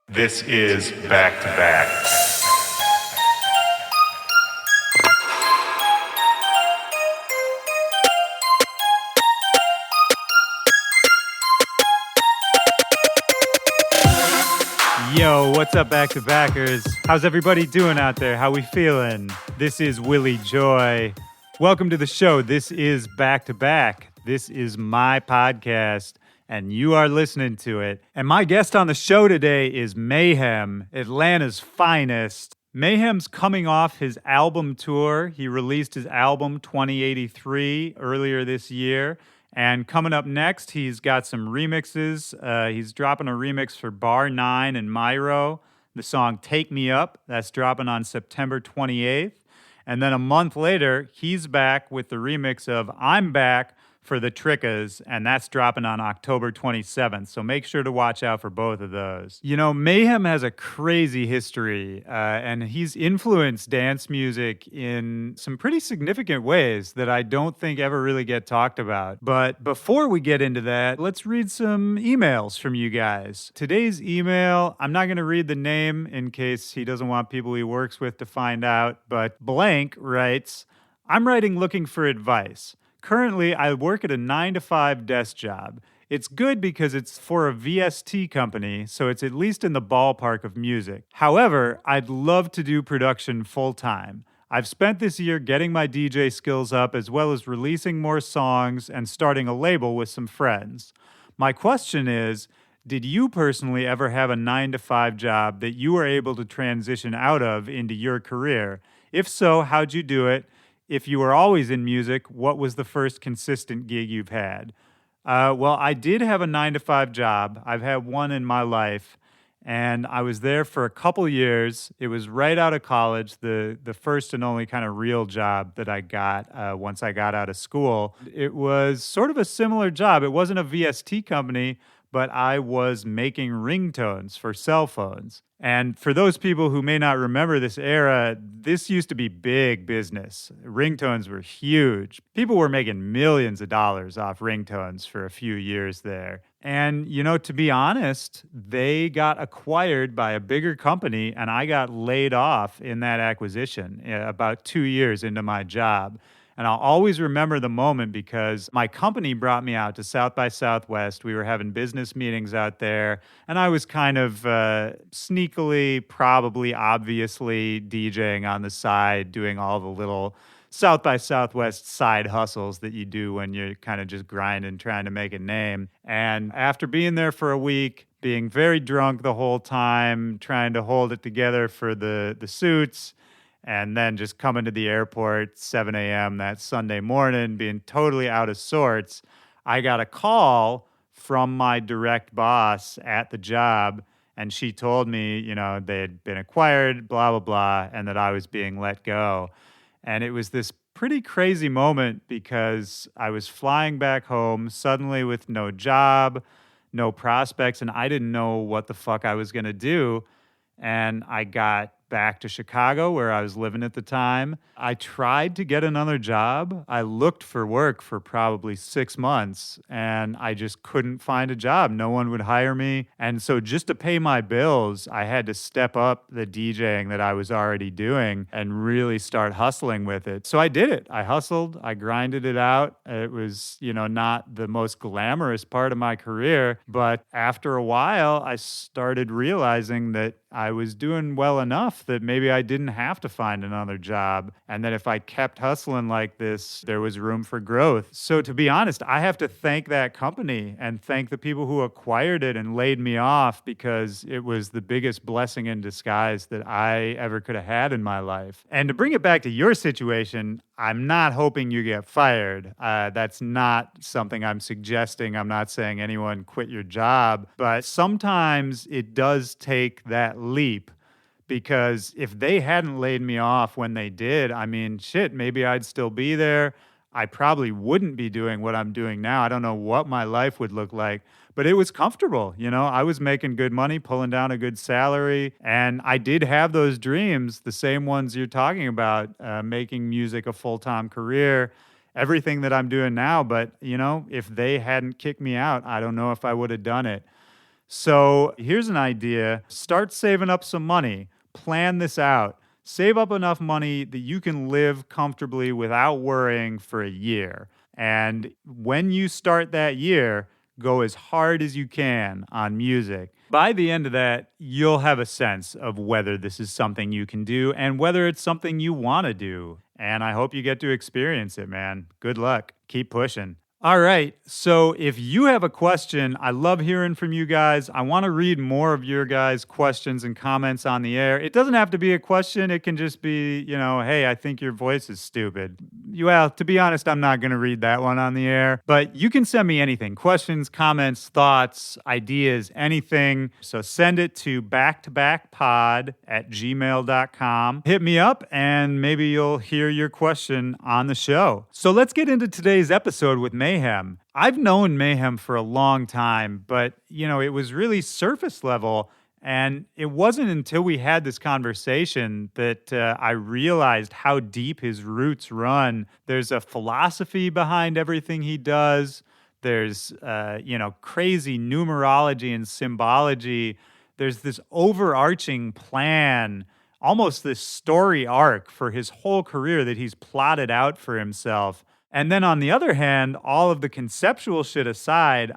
This is Back to Back. Yo, what's up, back-to-backers? How's everybody doing out there? How we feeling? This is Willy Joy. Welcome to the show. This is Back to Back. This is my podcast, and you are listening to it. And my guest on the show today is Mayhem, Atlanta's finest. Mayhem's coming off his album tour. He released his album 2083 earlier this year. And coming up next, he's got some remixes. He's dropping a remix for Bar 9 and Myro, the song Take Me Up. That's dropping on September 28th. And then a month later, he's back with the remix of I'm Back for Tha Trickaz, and that's dropping on October 27th. So make sure to watch out for both of those. You know, Mayhem has a crazy history, and he's influenced dance music in some pretty significant ways that I don't think ever really get talked about. But before we get into that, let's read some emails from you guys. Today's email, I'm not going to read the name in case he doesn't want people he works with to find out, but Blank writes, I'm writing looking for advice. Currently, I work at a 9-to-5 desk job. It's good because it's for a VST company, so it's at least in the ballpark of music. However, I'd love to do production full-time. I've spent this year getting my DJ skills up as well as releasing more songs and starting a label with some friends. My question is, did you personally ever have a 9-to-5 job that you were able to transition out of into your career? If so, how'd you do it? If you were always in music, what was the first consistent gig you've had? Well, I did have a 9-to-5 job. I've had one in my life, and I was there for a couple years. It was right out of college, the first and only kind of real job that I got once I got out of school. It was sort of a similar job. It wasn't a VST company, but I was making ringtones for cell phones. And for those people who may not remember this era, this used to be big business. Ringtones were huge. People were making millions of dollars off ringtones for a few years there. And, you know, to be honest, they got acquired by a bigger company, and I got laid off in that acquisition about 2 years into my job. And I'll always remember the moment because my company brought me out to South by Southwest. We were having business meetings out there, and I was kind of sneakily, probably obviously DJing on the side, doing all the little South by Southwest side hustles that you do when you're kind of just grinding, trying to make a name. And after being there for a week, being very drunk the whole time, trying to hold it together for the suits, and then just coming to the airport 7 a.m. that Sunday morning, being totally out of sorts, I got a call from my direct boss at the job, and she told me, you know, they had been acquired, blah, blah, blah, and that I was being let go. And it was this pretty crazy moment because I was flying back home suddenly with no job, no prospects, and I didn't know what the fuck I was going to do. And I got back to Chicago where I was living at the time. I tried to get another job. I looked for work for probably 6 months and I just couldn't find a job. No one would hire me. And so just to pay my bills, I had to step up the DJing that I was already doing and really start hustling with it. So I did it. I hustled. I grinded it out. It was, you know, not the most glamorous part of my career, but after a while, I started realizing that I was doing well enough that maybe I didn't have to find another job, and that if I kept hustling like this, there was room for growth. So to be honest, I have to thank that company and thank the people who acquired it and laid me off because it was the biggest blessing in disguise that I ever could have had in my life. And to bring it back to your situation, I'm not hoping you get fired. That's not something I'm suggesting. I'm not saying anyone quit your job, but sometimes it does take that leap because if they hadn't laid me off when they did, I mean, shit, maybe I'd still be there. I probably wouldn't be doing what I'm doing now. I don't know what my life would look like, but it was comfortable. You know, I was making good money, pulling down a good salary, and I did have those dreams, the same ones you're talking about, making music a full-time career, everything that I'm doing now. But, you know, if they hadn't kicked me out, I don't know if I would have done it. So here's an idea. Start saving up some money. Plan this out. Save up enough money that you can live comfortably without worrying for a year. And when you start that year, go as hard as you can on music. By the end of that, you'll have a sense of whether this is something you can do and whether it's something you want to do. And I hope you get to experience it, man. Good luck. Keep pushing. All right. So if you have a question, I love hearing from you guys. I want to read more of your guys' questions and comments on the air. It doesn't have to be a question. It can just be, hey, I think your voice is stupid. Well, to be honest, I'm not going to read that one on the air, but you can send me anything. Questions, comments, thoughts, ideas, anything. So send it to backtobackpod@gmail.com. Hit me up and maybe you'll hear your question on the show. So let's get into today's episode with Mayhem. I've known Mayhem for a long time, but, it was really surface level. And it wasn't until we had this conversation that I realized how deep his roots run. There's a philosophy behind everything he does. There's, crazy numerology and symbology. There's this overarching plan, almost this story arc for his whole career that he's plotted out for himself. And then on the other hand, all of the conceptual shit aside,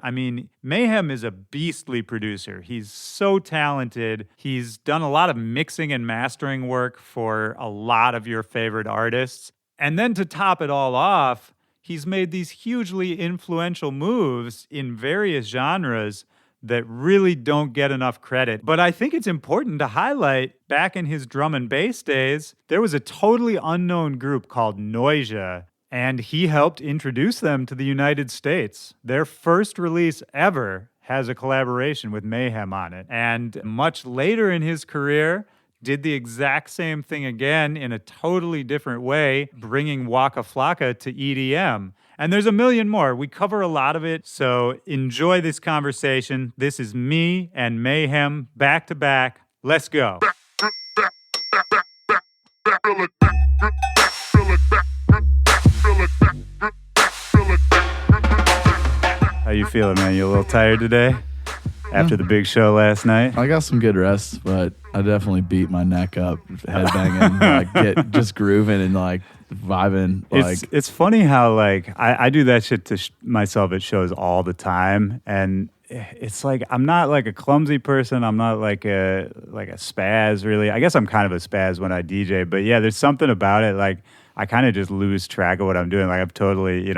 Mayhem is a beastly producer. He's so talented. He's done a lot of mixing and mastering work for a lot of your favorite artists. And then to top it all off, he's made these hugely influential moves in various genres that really don't get enough credit. But I think it's important to highlight, back in his drum and bass days, there was a totally unknown group called Noisia. And he helped introduce them to the United States. Their first release ever has a collaboration with Mayhem on it. And much later in his career, did the exact same thing again in a totally different way, bringing Waka Flocka to EDM. And there's a million more. We cover a lot of it, so enjoy this conversation. This is me and Mayhem back to back. Let's go. How you feeling, man? You a little tired today? After the big show last night? I got some good rest, but I definitely beat my neck up, headbanging, just grooving and vibing. It's funny how I do that shit to myself at shows all the time, and it's I'm not a clumsy person. I'm not a spaz really. I guess I'm kind of a spaz when I DJ, but yeah, there's something about it. I kind of just lose track of what I'm doing. I've totally,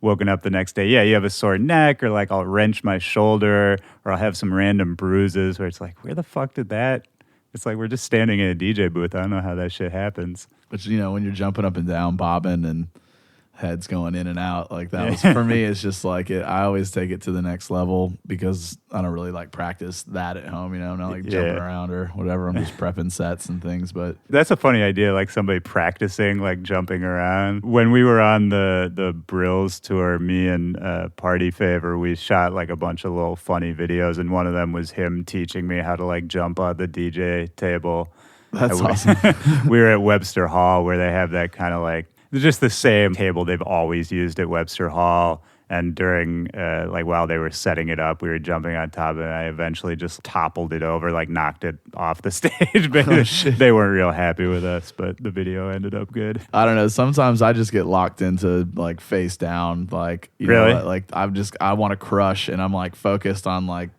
woken up the next day. Yeah, you have a sore neck, or I'll wrench my shoulder, or I'll have some random bruises where it's where the fuck did that? It's we're just standing in a DJ booth. I don't know how that shit happens. But when you're jumping up and down, bobbing, and heads going in and out, that was, for me, it's just I always take it to the next level because I don't really practice that at home, I'm not jumping around or whatever. I'm just prepping sets and things. But that's a funny idea, somebody practicing jumping around. When we were on the Brills tour, me and Party Favor, we shot a bunch of little funny videos, and one of them was him teaching me how to jump on the DJ table. That's awesome. We were at Webster Hall, where they have that kind of just the same table they've always used at Webster Hall. And during, while they were setting it up, we were jumping on top of it. And I eventually just toppled it over, knocked it off the stage. But they weren't real happy with us, but the video ended up good. I don't know. Sometimes I just get locked into face down. Really? I want to crush, and I'm focused on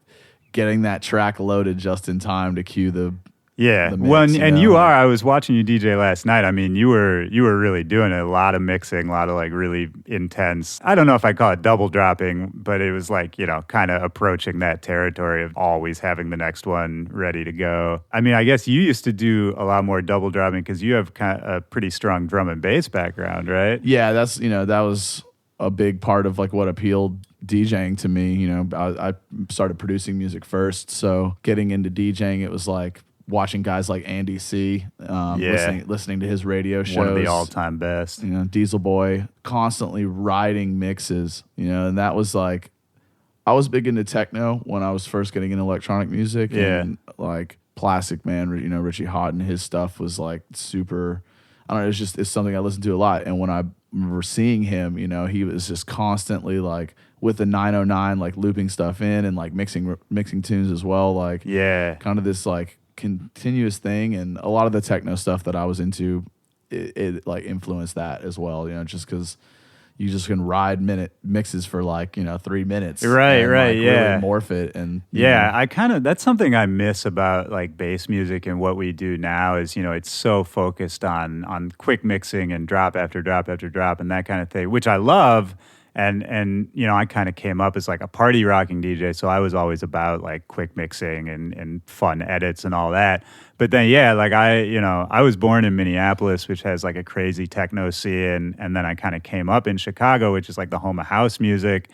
getting that track loaded just in time to cue the. Yeah, mix, you are. I was watching you DJ last night. You were really doing it. A lot of mixing, a lot of really intense. I don't know if I call it double dropping, but it was kind of approaching that territory of always having the next one ready to go. I guess you used to do a lot more double dropping because you have kind of a pretty strong drum and bass background, right? Yeah, that's that was a big part of what appealed DJing to me. I started producing music first, so getting into DJing, it was watching guys like Andy C, listening to his radio shows. One of the all-time best. Diesel Boy, constantly writing mixes, and that was I was big into techno when I was first getting into electronic music. Yeah. And Plastic Man, Richie Houghton, his stuff was super, I don't know, it's something I listened to a lot. And when I remember seeing him, he was just constantly with the 909 like looping stuff in and like mixing tunes as well, like kind of this like continuous thing. And a lot of the techno stuff that I was into, it like influenced that as well, you know, just because you just can ride minute mixes for like, you know, 3 minutes. Right, and, right, like, yeah. really morph it. And I kind of, that's something I miss about like bass music and what we do now is, you know, it's so focused on quick mixing and drop after drop after drop and that kind of thing, which I love. And you know, I kind of came up as like a party rocking DJ, so I was always about like quick mixing and fun edits and all that. But then, like I was born in Minneapolis, which has like a crazy techno scene, and then I kind of came up in Chicago, which is like the home of house music.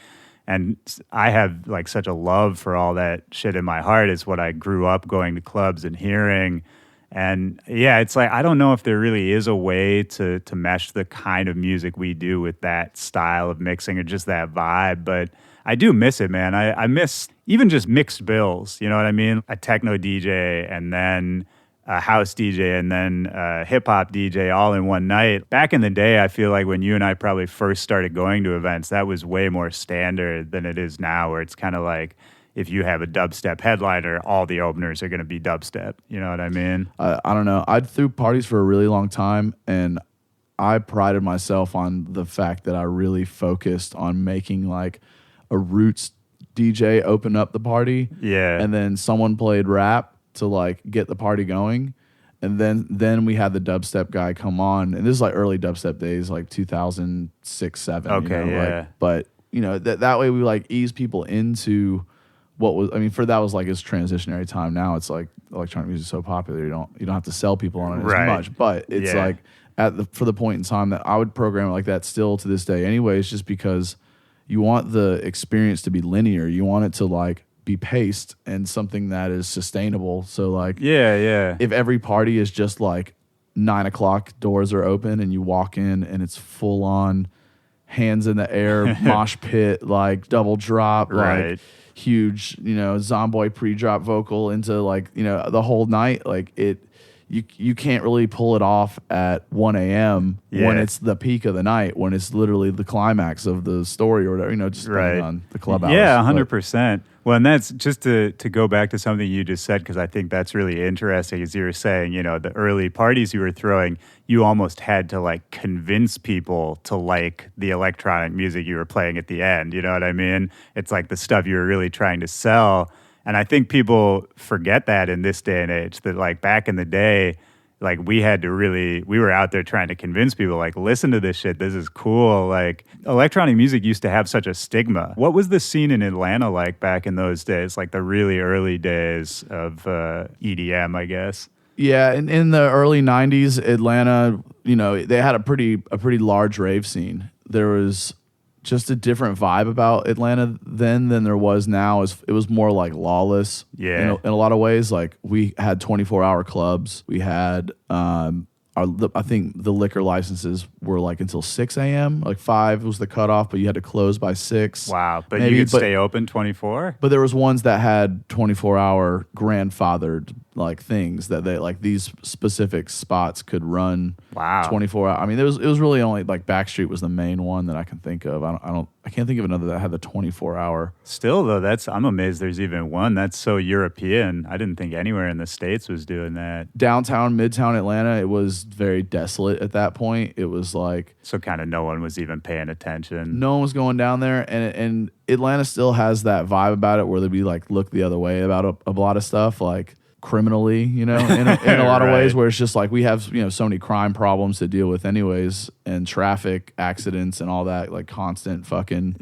And I have like such a love for all that shit in my heart. It's what I grew up going to clubs and hearing. And it's like I don't know if there really is a way to mesh the kind of music we do with that style of mixing or just that vibe. But I do miss it, man. I miss even just mixed bills. You know what I mean? A techno DJ and then a house DJ and then a hip hop DJ all in one night. Back in the day, I feel like when you and I probably first started going to events, that was way more standard than it is now, where it's kind of like, if you have a dubstep headliner, all the openers are going to be dubstep. You know what I mean? I don't know. I threw parties for a really long time, and I prided myself on the fact that I really focused on making like a roots DJ open up the party. Yeah. And then someone played rap to like get the party going. And then we had the dubstep guy come on. And this is like early dubstep days, like 2006, 7. Okay, you know, yeah. like, but, you know, that way we like ease people into what was, I mean, for that was like his transitionary time. Now it's like electronic music is so popular, you don't have to sell people on it as much. But it's like for the point in time that I would program it like that still to this day anyways, just because you want the experience to be linear. You want it to like be paced and something that is sustainable. So like if every party is just like 9 o'clock, doors are open and you walk in and it's full on hands in the air, mosh pit, like double drop, like huge, you know, Zomboy pre-drop vocal into like, you know, the whole night, like you can't really pull it off at 1 a.m. when it's the peak of the night, when it's literally the climax of the story or whatever, you know, just depending on the club hours. Yeah, 100%. Well, and that's just to go back to something you just said, because I think that's really interesting, as you were saying, you know, the early parties you were throwing, you almost had to like convince people to like the electronic music you were playing at the end. You know what I mean? It's like the stuff you were really trying to sell. And I think people forget that in this day and age, that like back in the day, like we were out there trying to convince people, like, listen to this shit. This is cool. Like electronic music used to have such a stigma. What was the scene in Atlanta like back in those days? Like the really early days of EDM, I guess. Yeah, in the early 90s, Atlanta, you know, they had a pretty large rave scene. There was just a different vibe about Atlanta then than there was now. It was more like lawless in a lot of ways. Like we had 24-hour clubs. We had I think the liquor licenses were like until 6 a.m. Like 5 was the cutoff, but you had to close by 6. Wow. But maybe, you could stay open 24? But there was ones that had 24-hour grandfathered like things that they like these specific spots could run 24 hours. I mean, it was really only like Backstreet was the main one that I can think of. I can't think of another that had the 24-hour. Still though, I'm amazed there's even one. That's so European. I didn't think anywhere in the States was doing that. Downtown, Midtown Atlanta, it was very desolate at that point. It was like, so kind of no one was even paying attention. No one was going down there, and Atlanta still has that vibe about it where they'd be like look the other way about a lot of stuff, like criminally, you know, in a lot of ways, where it's just like we have, you know, so many crime problems to deal with anyways, and traffic accidents and all that, like constant fucking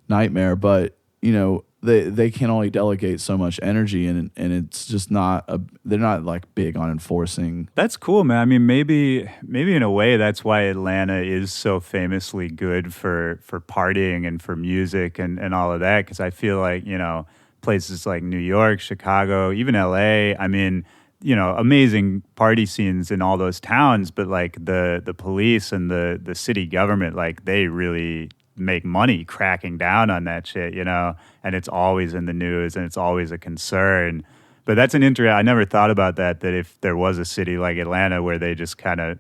nightmare. But you know, they can only delegate so much energy, and it's just they're not like big on enforcing. That's cool, man. I mean, maybe in a way that's why Atlanta is so famously good for partying and for music and all of that, because I feel like, you know, places like New York, Chicago, even LA, I mean, you know, amazing party scenes in all those towns, but like the police and the city government, like they really make money cracking down on that shit, you know, and it's always in the news and it's always a concern. But that's I never thought about that if there was a city like Atlanta where they just kind of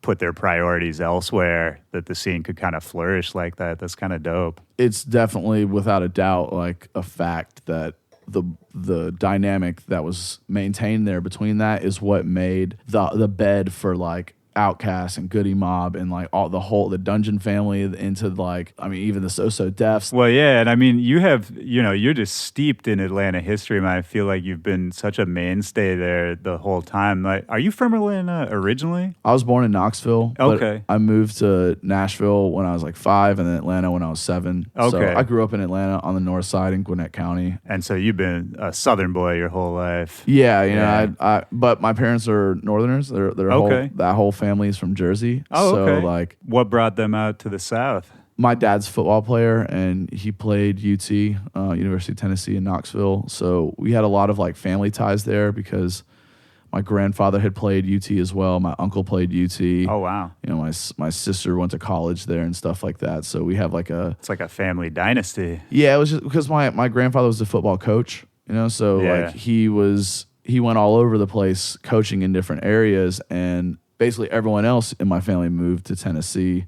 put their priorities elsewhere, that the scene could kind of flourish like that. That's kind of dope. It's definitely, without a doubt, like a fact that the dynamic that was maintained there between that is what made the bed for like Outkast and Goody Mob and like the Dungeon family into like, I mean, even the So Defs. Well, yeah, and I mean, you're just steeped in Atlanta history, man. I feel like you've been such a mainstay there the whole time. Like, are you from Atlanta originally? I was born in Knoxville. Okay. I moved to Nashville when I was like 5 and then Atlanta when I was 7. Okay. So I grew up in Atlanta on the north side in Gwinnett County. And so you've been a Southern boy your whole life. Yeah, I but my parents are Northerners. They're okay. That whole family's from Jersey. Oh, so okay. like, what brought them out to the South? my dad's a football player and he played UT, University of Tennessee in Knoxville. So we had a lot of like family ties there because my grandfather had played UT as well. My uncle played UT. Oh, wow. You know, my sister went to college there and stuff like that. So we have like it's like a family dynasty. Yeah, it was just because my grandfather was a football coach, you know, so like he went all over the place coaching in different areas, and basically everyone else in my family moved to Tennessee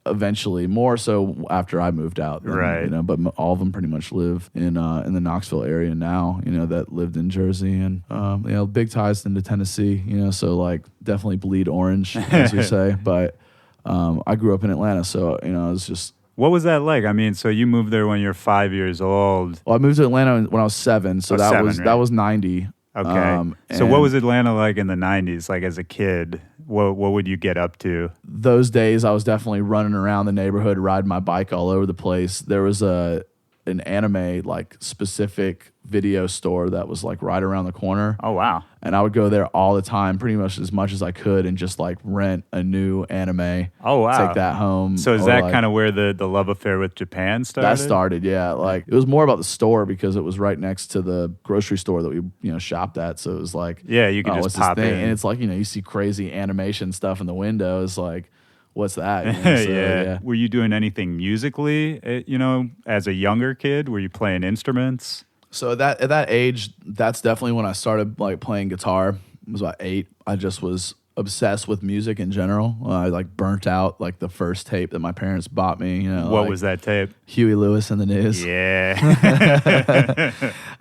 eventually, more so after I moved out. Right. You know, but all of them pretty much live in the Knoxville area now, you know, that lived in Jersey, and, you know, big ties into Tennessee, you know, so like definitely bleed orange, as you say. But I grew up in Atlanta, so, you know, it was just. What was that like? I mean, so you moved there when you're 5 years old. Well, I moved to Atlanta when I was 7, so that was 90. Okay. So what was Atlanta like in the 90s, like as a kid? What would you get up to? Those days, I was definitely running around the neighborhood, riding my bike all over the place. There was an anime, like, specific video store that was, like, right around the corner. Oh, wow. And I would go there all the time, pretty much as much as I could, and just, like, rent a new anime. Oh, wow. Take that home. So is that kind of where the love affair with Japan started? That started, yeah. Like, it was more about the store because it was right next to the grocery store that we, you know, shopped at. So it was like, yeah, you could just pop in. And it's like, you know, you see crazy animation stuff in the window. It's like, what's that? You know, so, yeah. Were you doing anything musically, you know, as a younger kid? Were you playing instruments? So at that age, that's definitely when I started like playing guitar. I was about 8. I just was obsessed with music in general. I like burnt out like the first tape that my parents bought me. You know, what like was that tape? Huey Lewis and the News. Yeah.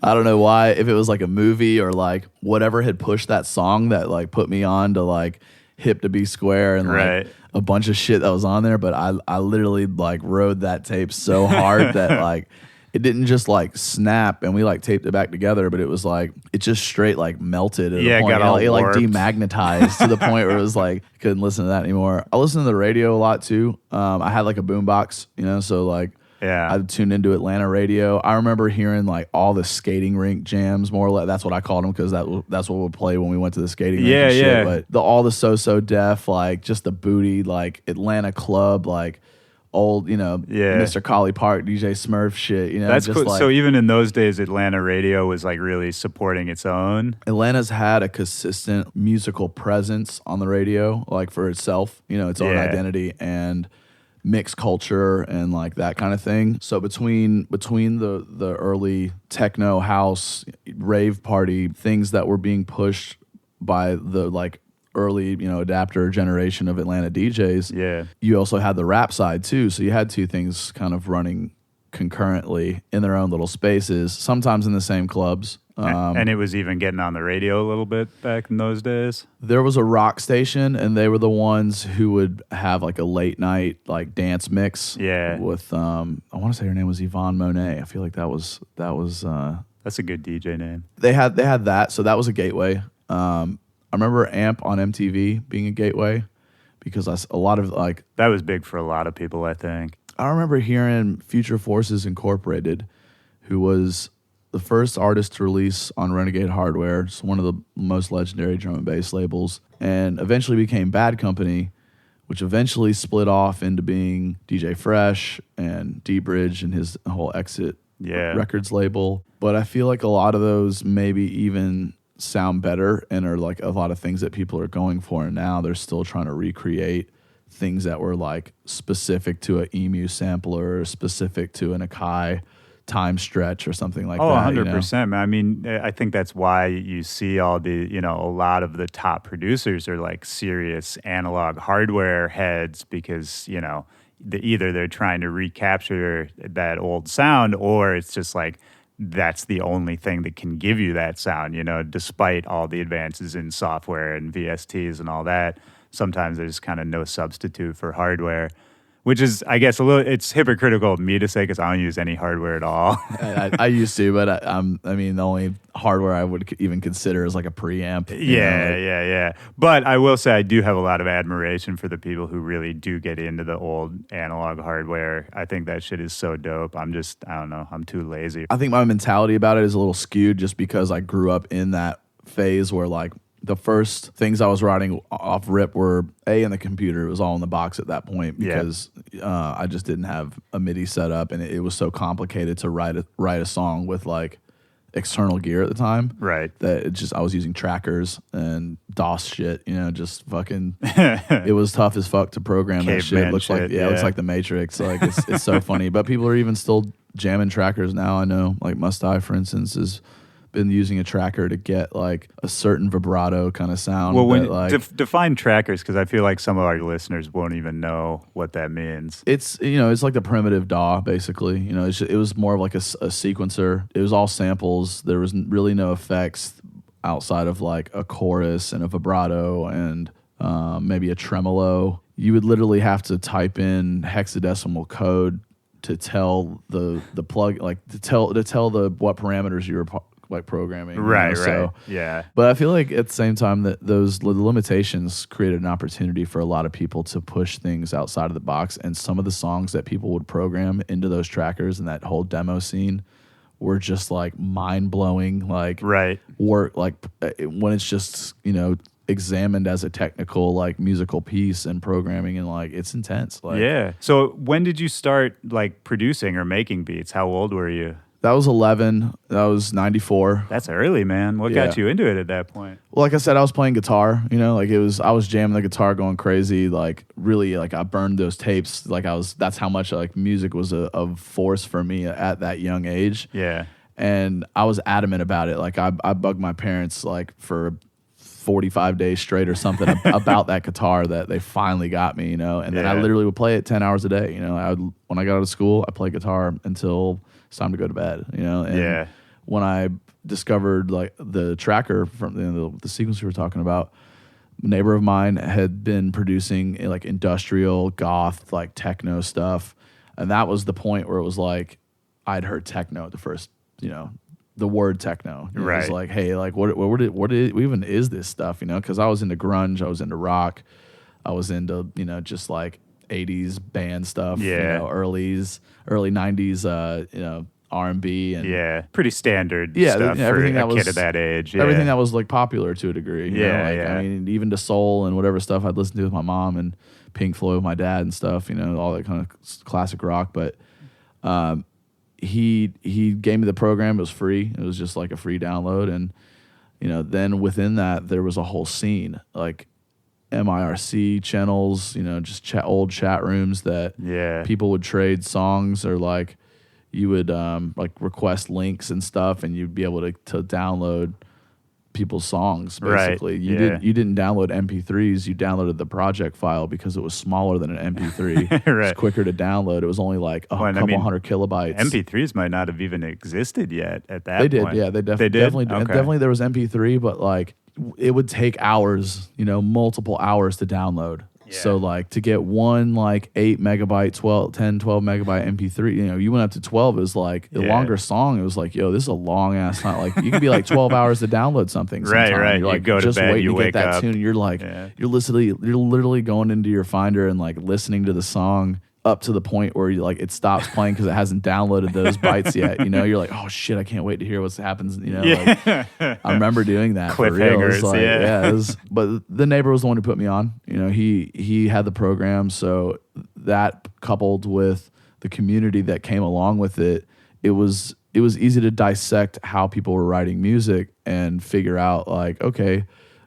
I don't know why, if it was like a movie or like whatever had pushed that song that like put me on to like Hip to Be Square and like a bunch of shit that was on there. But I literally like rode that tape so hard that like it didn't just like snap and we like taped it back together, but it was like it just straight like melted at a point. It like demagnetized to the point where it was like couldn't listen to that anymore. I listened to the radio a lot too. I had like a boombox, you know, so like I tuned into Atlanta radio. I remember hearing like all the skating rink jams, more or less. That's what I called them because that's what would play when we went to the skating rink and shit. But all the So Def, like just the booty, like Atlanta club, like old, you know, Mr. Collie Park, DJ Smurf shit, you know. That's just cool. Like, so even in those days, Atlanta radio was like really supporting its own. Atlanta's had a consistent musical presence on the radio, like for itself, you know, its own identity and mixed culture and like that kind of thing. So between the early techno, house, rave party things that were being pushed by the like early, you know, adapter generation of Atlanta DJs, you also had the rap side too. So you had two things kind of running concurrently in their own little spaces, sometimes in the same clubs. And it was even getting on the radio a little bit back in those days. There was a rock station, and they were the ones who would have like a late night like dance mix. Yeah, with I want to say her name was Yvonne Monet. I feel like that was. That's a good DJ name. They had that, so that was a gateway. I remember AMP on MTV being a gateway because a lot of like that was big for a lot of people. I think I remember hearing Future Forces Incorporated, who was the first artist to release on Renegade Hardware. It's one of the most legendary drum and bass labels, and eventually became Bad Company, which eventually split off into being DJ Fresh and D-Bridge and his whole Exit Records label. But I feel like a lot of those maybe even sound better and are like a lot of things that people are going for. And now they're still trying to recreate things that were like specific to an Emu sampler or specific to an Akai time stretch or something like Oh, that. 100%. I mean, I think that's why you see all the, a lot of the top producers are like serious analog hardware heads because, either they're trying to recapture that old sound or it's just like that's the only thing that can give you that sound, despite all the advances in software and VSTs and all that. Sometimes there's kind of no substitute for hardware. Which is, I guess, it's hypocritical of me to say because I don't use any hardware at all. I used to, but I mean, the only hardware I would even consider is like a preamp. Yeah. But I will say I do have a lot of admiration for the people who really do get into the old analog hardware. I think that shit is so dope. I don't know, I'm too lazy. I think my mentality about it is a little skewed just because I grew up in that phase where like the first things I was writing off rip were in the computer. It was all in the box at that point because I just didn't have a MIDI set up, and it was so complicated to write a song with like external gear at the time. Right. That I was using trackers and DOS shit. Just fucking. It was tough as fuck to program that shit. It looks like it looks like the Matrix. Like it's so funny, but people are even still jamming trackers now. I know, like Must Die, for instance, is been using a tracker to get like a certain vibrato kind of sound. Well, when define trackers, because I feel like some of our listeners won't even know what that means. It's it's like the primitive DAW basically. It was more of like a sequencer. It was all samples. There was really no effects outside of like a chorus and a vibrato and maybe a tremolo. You would literally have to type in hexadecimal code to tell the plug, like to tell what parameters you were like programming. Right. So, yeah. But I feel like at the same time that those limitations created an opportunity for a lot of people to push things outside of the box. And some of the songs that people would program into those trackers and that whole demo scene were just like mind blowing, like work, like when it's just, examined as a technical, like musical piece and programming, and like it's intense. Like, yeah. So when did you start like producing or making beats? How old were you? That was 11. That was 94. That's early, man. What got you into it at that point? Well, like I said, I was playing guitar, like I was jamming the guitar going crazy, like really, like I burned those tapes. Like that's how much like music was a force for me at that young age. Yeah. And I was adamant about it. Like I bugged my parents like for 45 days straight or something about that guitar that they finally got me, and then I literally would play it 10 hours a day. When I got out of school, I played guitar until it's time to go to bed, and when I discovered like the tracker from the sequence we were talking about, a neighbor of mine had been producing like industrial goth, like techno stuff. And that was the point where it was like, I'd heard techno at the first, the word techno. It was like, hey, like what even is this stuff? Cause I was into grunge, I was into rock, I was into, just like 80s band stuff, early 90s, R&B and pretty standard stuff everything for that a was, kid at that age. Everything that was like popular to a degree. I mean, even to soul and whatever stuff I'd listen to with my mom and Pink Floyd with my dad and stuff, all that kind of classic rock. But he gave me the program. It was free. It was just like a free download. And, then within that, there was a whole scene, like MIRC channels, just old chat rooms that people would trade songs, or like you would like request links and stuff, and you'd be able to download people's songs. Basically, you didn't download MP3s. You downloaded the project file because it was smaller than an MP3. It was quicker to download. It was only like a couple hundred kilobytes. MP3s might not have even existed yet at that point. They did. Yeah, they definitely did. Definitely there was MP3, but like it would take hours, multiple hours to download. Yeah. So like to get one like 8 megabyte, 12 megabyte MP3, you went up to 12. It was like the longer song. It was like, yo, this is a long ass song. Like you could be like 12 hours to download something. Right. You're like, you go just to bed, waiting you to get that up. tune. You're like, you're literally going into your Finder and like listening to the song up to the point where you like it stops playing because it hasn't downloaded those bytes yet. You're like, oh shit, I can't wait to hear what happens. Like, I remember doing that. Cliffhangers, like, it was, but the neighbor was the one who put me on. He had the program, so that coupled with the community that came along with it, it was easy to dissect how people were writing music and figure out like, okay,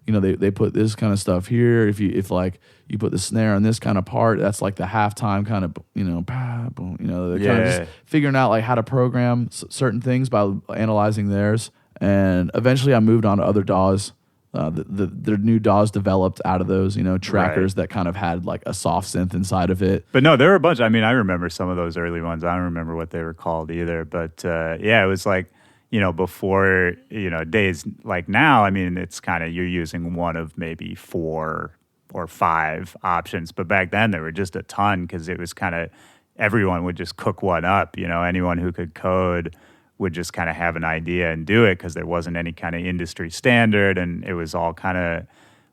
you know, they put this kind of stuff here. If like you put the snare on this kind of part, that's like the halftime kind of, you know, boom, you know, they're kind of just figuring out like how to program certain things by analyzing theirs. And eventually I moved on to other DAWs. The new DAWs developed out of those, you know, trackers that kind of had like a soft synth inside of it. But no, there were a bunch. I mean, I remember some of those early ones. I don't remember what they were called either. But yeah, it was like, you know, before, you know, days like now, I mean, it's kind of, you're using one of maybe 4 or 5 options. But back then there were just a ton because it was kind of, everyone would just cook one up. You know, anyone who could code would just kind of have an idea and do it because there wasn't any kind of industry standard, and it was all kind of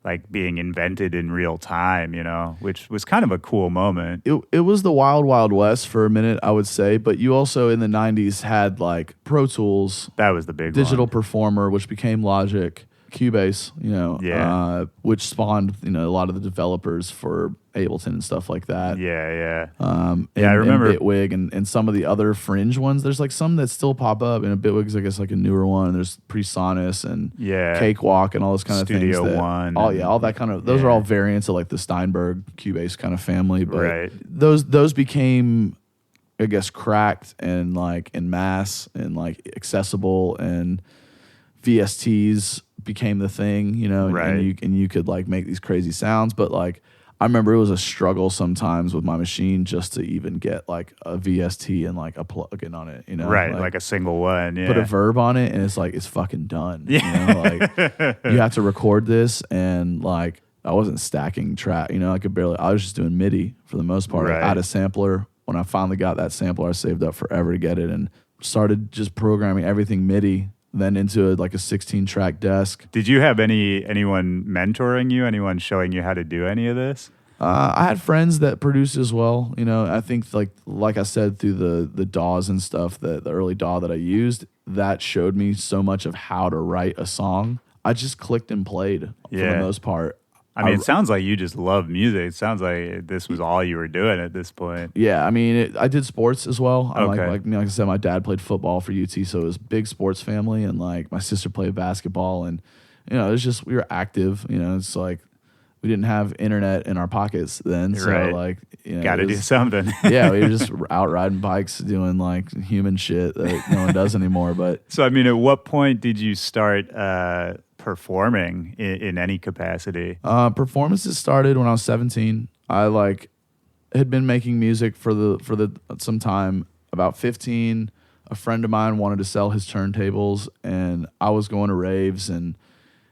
like being invented in real time, you know, which was kind of a cool moment. It was the wild, wild west for a minute, I would say, but you also in the 90s had like Pro Tools. That was the big Digital one. Performer, which became Logic, Cubase, you know, which spawned, you know, a lot of the developers for Ableton and stuff like that. I remember and Bitwig and some of the other fringe ones. There's like some that still pop up, and Bitwig's I guess like a newer one. There's Presonus and Cakewalk and all those kind of things. Studio One. All that kind of, those are all variants of like the Steinberg Cubase kind of family. But those became, I guess, cracked and like in mass and like accessible, and VSTs became the thing, you know, and you could like make these crazy sounds. But like I remember it was a struggle sometimes with my machine just to even get like a VST and like a plugin on it, you know, like a single one. Put a verb on it and it's like it's fucking done. You know, like you have to record this, and like I wasn't stacking track, you know, I was just doing MIDI for the most part. I had a sampler. When I finally got that sampler, I saved up forever to get it and started just programming everything MIDI. Then into like a 16-track desk. Did you have anyone mentoring you? Anyone showing you how to do any of this? I had friends that produced as well. You know, I think like I said, through the DAWs and stuff, the early DAW that I used, that showed me so much of how to write a song. I just clicked and played for the most part. I mean, it sounds like you just love music. It sounds like this was all you were doing at this point. Yeah, I mean, I did sports as well. Okay. Like I said, my dad played football for UT, so it was a big sports family. And like my sister played basketball, and you know, it was just, we were active. You know, it's like we didn't have internet in our pockets then, so like, you know, got to do something. Yeah, we were just out riding bikes, doing like human shit that no one does anymore. But so, I mean, at what point did you start performing in any capacity? Performances started when I was 17. I like had been making music for some time. About 15, a friend of mine wanted to sell his turntables, and I was going to raves and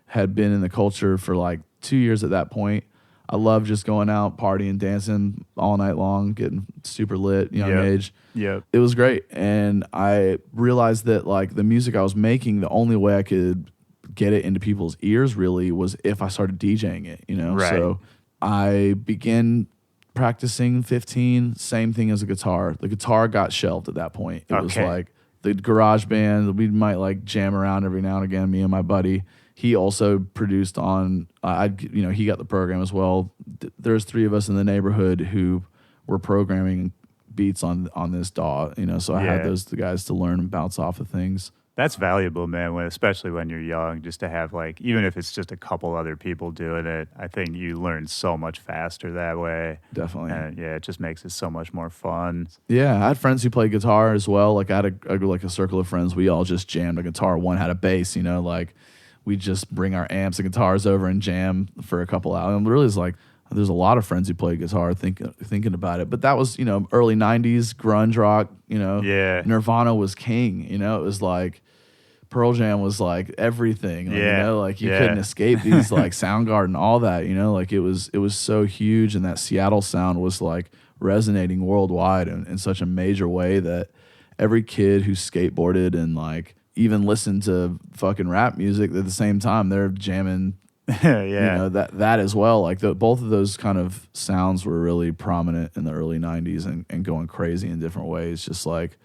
had been in the culture for like 2 years at that point. I loved just going out, partying, dancing all night long, getting super lit, young age. Yeah, it was great. And I realized that like the music I was making, the only way I could get it into people's ears really was if I started DJing it, you know? So I began practicing 15, same thing as a guitar. The guitar got shelved at that point. It was like the garage band, we might like jam around every now and again, me and my buddy. He also produced on, he got the program as well. There's 3 of us in the neighborhood who were programming beats on this DAW, you know, so I had the guys to learn and bounce off of things. That's valuable, man, especially when you're young, just to have like, even if it's just a couple other people doing it, I think you learn so much faster that way. Definitely. And it just makes it so much more fun. Yeah, I had friends who played guitar as well. Like I had a circle of friends. We all just jammed a guitar. One had a bass, you know, like we just bring our amps and guitars over and jam for a couple hours. And really, it's like there's a lot of friends who play guitar thinking about it. But that was, you know, early 90s, grunge rock, you know. Yeah. Nirvana was king, you know. It was like Pearl Jam was like everything, you know, like you couldn't escape these like Soundgarden, all that, you know, like it was so huge, and that Seattle sound was like resonating worldwide in such a major way that every kid who skateboarded and like even listened to fucking rap music at the same time, they're jamming, you know, that as well. Like both of those kind of sounds were really prominent in the early 90s and going crazy in different ways, just like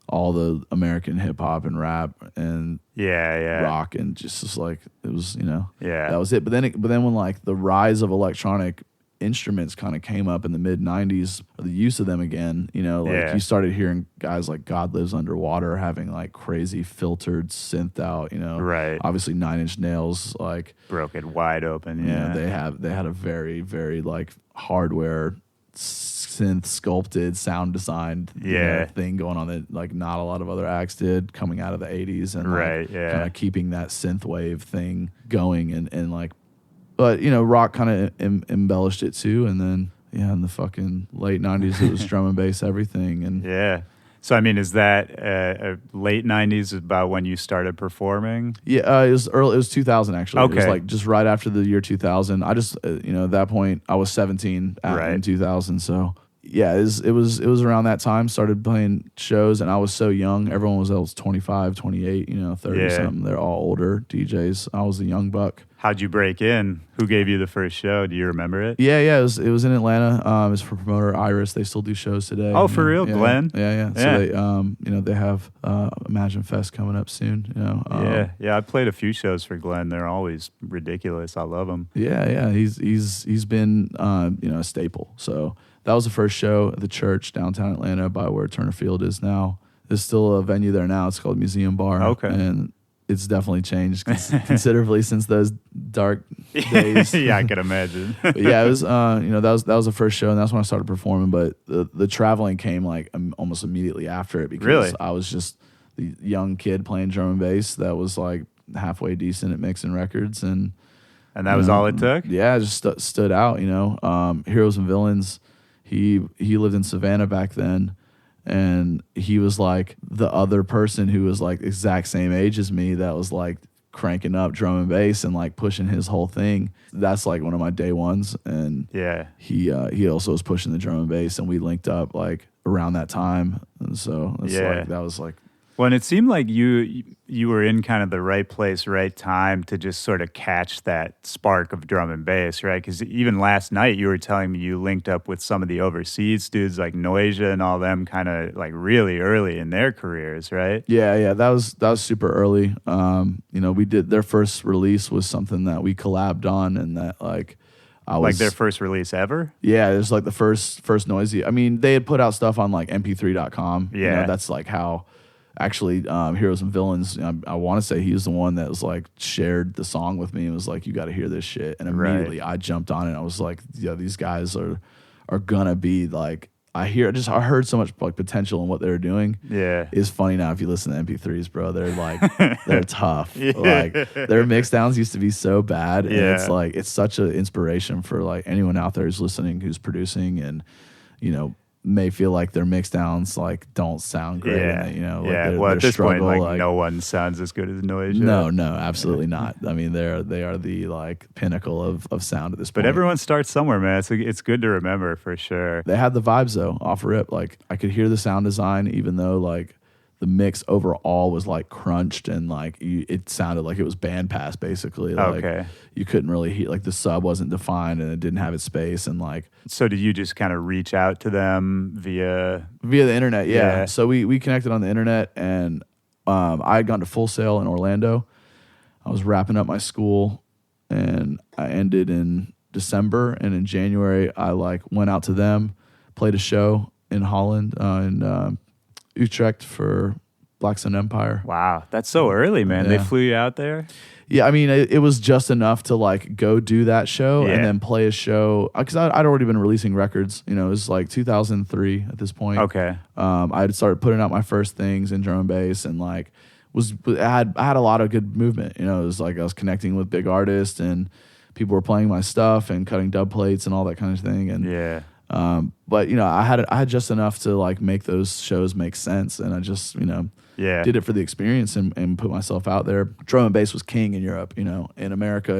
all the American hip hop and rap and rock, and just like it was, you know, that was it. But then when like the rise of electronic instruments kind of came up in the mid 90s, or the use of them again, you know, like Yeah. you started hearing guys like God Lives Underwater having like crazy filtered synth out, you know, Right. obviously 9 Inch Nails, like, Broke it wide open. you know, Yeah. they had a very, very like hardware synth sculpted sound designed thing going on that like not a lot of other acts did coming out of the 80s, and Right, yeah. kind of keeping that synth wave thing going, and like, but you know, rock kind of embellished it too, and then in the fucking late 90s it was drum and bass everything. And Yeah. So, I mean, is that late 90s about when you started performing? yeah, it was early. It was 2000 actually. It was Okay. like just right after the year 2000. I just you know, at that point I was 17 in 2000. So yeah, it was around that time. Started playing shows, and I was so young. Everyone else 25, 28, you know, 30 Yeah. something. They're all older DJs. I was a young buck. How'd you break in? Who gave you the first show? Do you remember it? Yeah. It was in Atlanta. It was for promoter Iris. They still do shows today. Oh, for real? Yeah, Glenn? Yeah. Yeah. So they you know, they have Imagine Fest coming up soon. You know. Yeah. I played a few shows for Glenn. They're always ridiculous. I love them. Yeah. He's been you know, a staple. So that was the first show at the church downtown Atlanta by where Turner Field is now. There's still a venue there now. It's called Museum Bar. Okay. And it's definitely changed considerably since those dark days. Yeah, I can imagine. But yeah, it was you know, that was the first show, and that's when I started performing. But the traveling came like almost immediately after it, because Really? I was just the young kid playing drum and bass that was like halfway decent at mixing records, and And that was all it took? yeah, it just stood out. You know, Heroes and Villains. He lived in Savannah back then, and he was like the other person who was like exact same age as me that was like cranking up drum and bass and like pushing his whole thing. That's like one of my day ones, and Yeah. he also was pushing the drum and bass, and we linked up like around that time, and so it's like that was like. Well, and it seemed like you were in kind of the right place, right time to just sort of catch that spark of drum and bass, right? Because even last night you were telling me you linked up with some of the overseas dudes like Noisia and all them kind of like really early in their careers, right? Yeah, that was super early. You know, we did their first release was something that we collabed on, and that like I was Like their first release ever? Yeah, it was like the first Noisia. I mean, they had put out stuff on like mp3.com. Yeah. You know, that's like how actually Heroes and Villains, I want to say he was the one that was like shared the song with me and was like, you got to hear this shit. And immediately I jumped on it. I was like, yeah, these guys are gonna be like, I heard so much like potential in what they were doing. Yeah. It's funny now if you listen to MP3s, bro. They're like they're tough. Like their mix downs used to be so bad, and it's like it's such an inspiration for like anyone out there who's listening, who's producing, and you know, may feel like their mix downs like don't sound great. Yeah. You know, like yeah. their Well, at this struggle, point, like no one sounds as good as Noisia. No, absolutely not. I mean, they are the like pinnacle of sound at this point. But everyone starts somewhere, man. It's good to remember for sure. They had the vibes though off rip. Like I could hear the sound design, even though like the mix overall was like crunched and like it sounded like it was bandpass basically. Like, Okay. You couldn't really hear, like the sub wasn't defined and it didn't have its space, and like So did you just kind of reach out to them via the internet. Yeah. Yeah. So we connected on the internet, and I had gone to Full Sail in Orlando. I was wrapping up my school, and I ended in December, and in January I like went out to them, played a show in Holland, in Utrecht for Black Sun Empire. Wow, that's so early, man. They Yeah. flew you out there? Yeah, I mean, it was just enough to like go do that show Yeah. and then play a show, because I'd already been releasing records. You know, it was like 2003 at this point. Okay. I had started putting out my first things in drum and bass, and like I had a lot of good movement. You know, it was like I was connecting with big artists, and people were playing my stuff and cutting dub plates and all that kind of thing. And Yeah. but you know, I had just enough to like make those shows make sense, and I just, you know, Yeah. did it for the experience and put myself out there. Drum and bass was king in Europe. You know, in America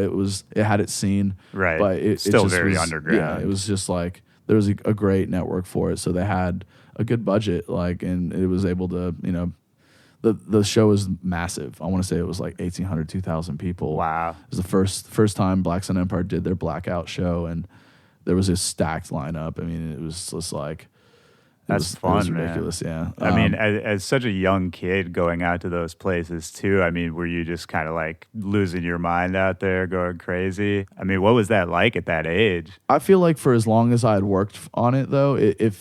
it had its scene, Right. But it Still just very was, underground. Yeah, it was just like there was a great network for it, so they had a good budget, like, and it was able to, you know. The show was massive. I want to say it was like 1,800, 2,000 people. Wow. It was the first time Black Sun Empire did their blackout show, and there was a stacked lineup. I mean, it was just like That's It fun, was man. ridiculous, yeah. I mean, as such a young kid going out to those places too, I mean, were you just kind of like losing your mind out there, going crazy? I mean, what was that like at that age? I feel like for as long as I had worked on it, though, it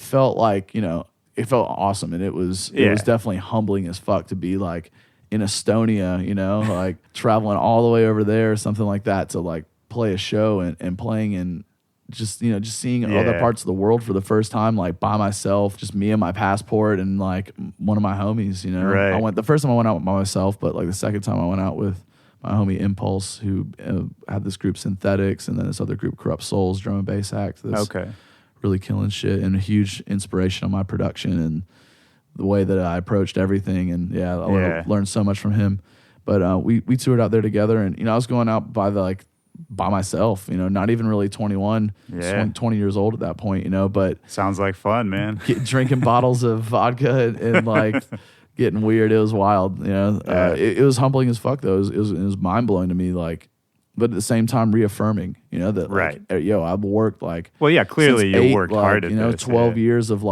felt like, it felt awesome, and it was definitely humbling as fuck to be like in Estonia, like traveling all the way over there or something like that to like play a show and playing in just seeing other parts of the world for the first time, like by myself, just me and my passport and like one of my homies. Right. The first time I went out by myself, but like the second time I went out with my homie Impulse, who had this group Synthetics, and then this other group Corrupt Souls, drum and bass act. Okay. Really killing shit, and a huge inspiration on my production and the way that I approached everything. And I learned so much from him. But we toured out there together, and I was going out by myself, not even really 21, 20 years old at that point, but sounds like fun, man. Drinking bottles of vodka and like getting weird. It was wild, it was humbling as fuck though. It was mind blowing to me, like, but at the same time reaffirming, that like, I've worked like, well, yeah, clearly you worked hard at this, 12 years of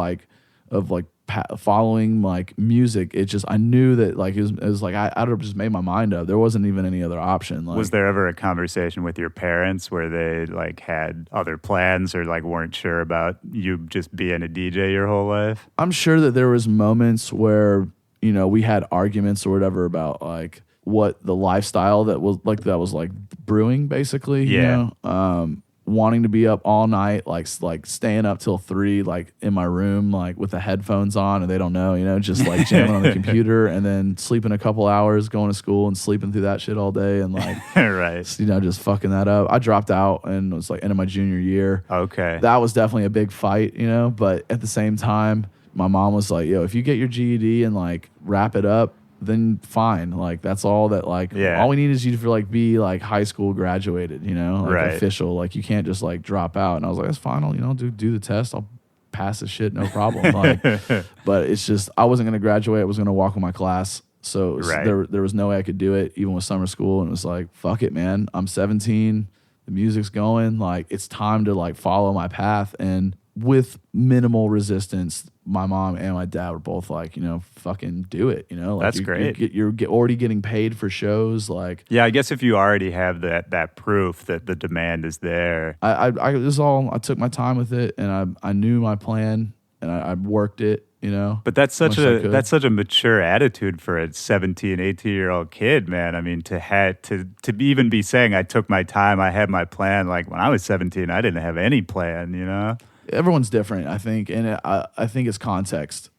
following like music. It just, I knew that like it was like I'd have just made my mind up. There wasn't even any other option. Like, was there ever a conversation with your parents where they like had other plans or like weren't sure about you just being a DJ your whole life? I'm sure that there was moments where we had arguments or whatever about like what the lifestyle that was like brewing, basically. Wanting to be up all night, like staying up till 3, like in my room, like with the headphones on, and they don't know, just like jamming on the computer, and then sleeping a couple hours, going to school and sleeping through that shit all day, and like, right, just fucking that up. I dropped out and it was like end of my junior year. Okay, that was definitely a big fight, but at the same time, my mom was like, "Yo, if you get your GED and like wrap it up, then fine. Like that's all that like all we need is you to like be like high school graduated, like official. Like you can't just like drop out." And I was like, "That's fine. I'll do the test. I'll pass the shit, no problem." Like, but it's just I wasn't gonna graduate. I was gonna walk with my class. So there was no way I could do it, even with summer school. And it was like, fuck it, man. I'm 17. The music's going. Like it's time to like follow my path. And with minimal resistance, my mom and my dad were both like, fucking do it. Like that's great. You're already getting paid for shows. Like, yeah, I guess if you already have that proof that the demand is there. I took my time with it, and I knew my plan, and I worked it. But that's such a mature attitude for a 17, 18-year-old kid, man. I mean, to even be saying I took my time, I had my plan. Like when I was 17, I didn't have any plan. Everyone's different, I think, and I think it's context,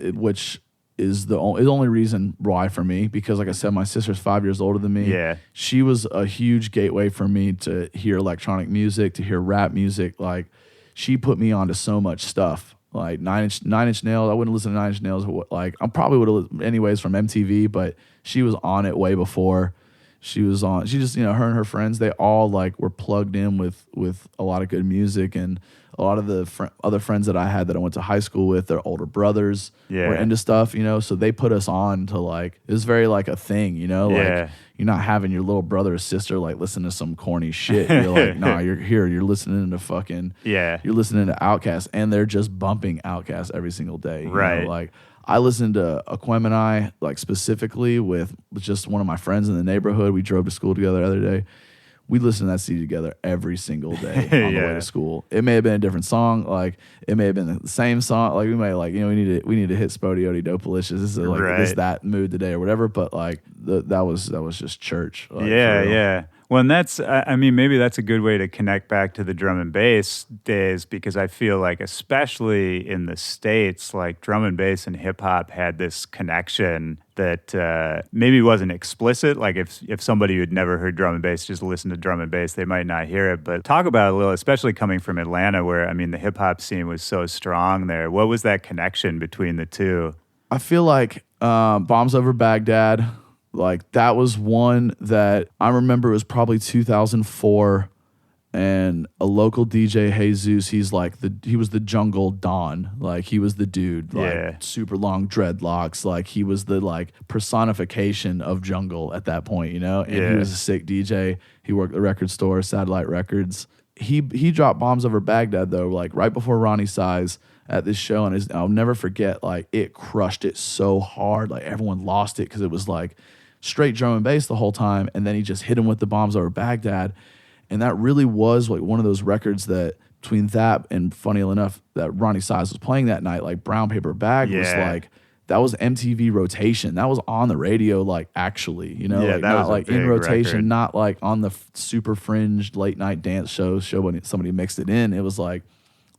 which is the only reason why for me. Because, like I said, my sister's 5 years older than me. Yeah, she was a huge gateway for me to hear electronic music, to hear rap music. Like, she put me onto so much stuff. Like Nine Inch Nails, I wouldn't listen to 9 Inch Nails. Like I probably would have anyways from MTV, but she was on it way before. She was on. She just her and her friends, they all like were plugged in with a lot of good music, and a lot of the other friends that I had that I went to high school with, their older brothers were into stuff, so they put us on to like, it was very like a thing, like you're not having your little brother or sister like listen to some corny shit. You're like, nah, you're here, you're listening to fucking, you're listening to Outkast, and they're just bumping Outkast every single day. Right. Like I listened to Aquemini like specifically with just one of my friends in the neighborhood. We drove to school together the other day. We listened to that CD together every single day on the way to school. It may have been a different song, like it may have been the same song. Like we may like, we need to hit Spodioti Dopalicious. This is like this that mood today or whatever. But like that was just church. Like, yeah. Well, and that's, I mean, maybe that's a good way to connect back to the drum and bass days, because I feel like, especially in the States, like drum and bass and hip hop had this connection that maybe wasn't explicit. Like if somebody who'd never heard drum and bass just listened to drum and bass, they might not hear it. But talk about it a little, especially coming from Atlanta, where, I mean, the hip hop scene was so strong there. What was that connection between the two? I feel like Bombs Over Baghdad, like that was one that I remember. It was probably 2004, and a local DJ, Jesus, he was the jungle Don. Like he was the dude, like super long dreadlocks. Like he was the like personification of jungle at that point, and he was a sick DJ. He worked at the record store, Satellite Records. he dropped Bombs Over Baghdad though, like right before Ronnie Size at this show, and I'll never forget, like it crushed it so hard, like everyone lost it because it was like straight drum and bass the whole time, and then he just hit him with the Bombs Over Baghdad, and that really was like one of those records that between that and funny enough that Ronnie Size was playing that night, like Brown Paper Bag was like. That was MTV rotation. That was on the radio, like actually, you know, like not like in rotation, record. Not like on the super fringe late night dance show when somebody mixed it in. It was like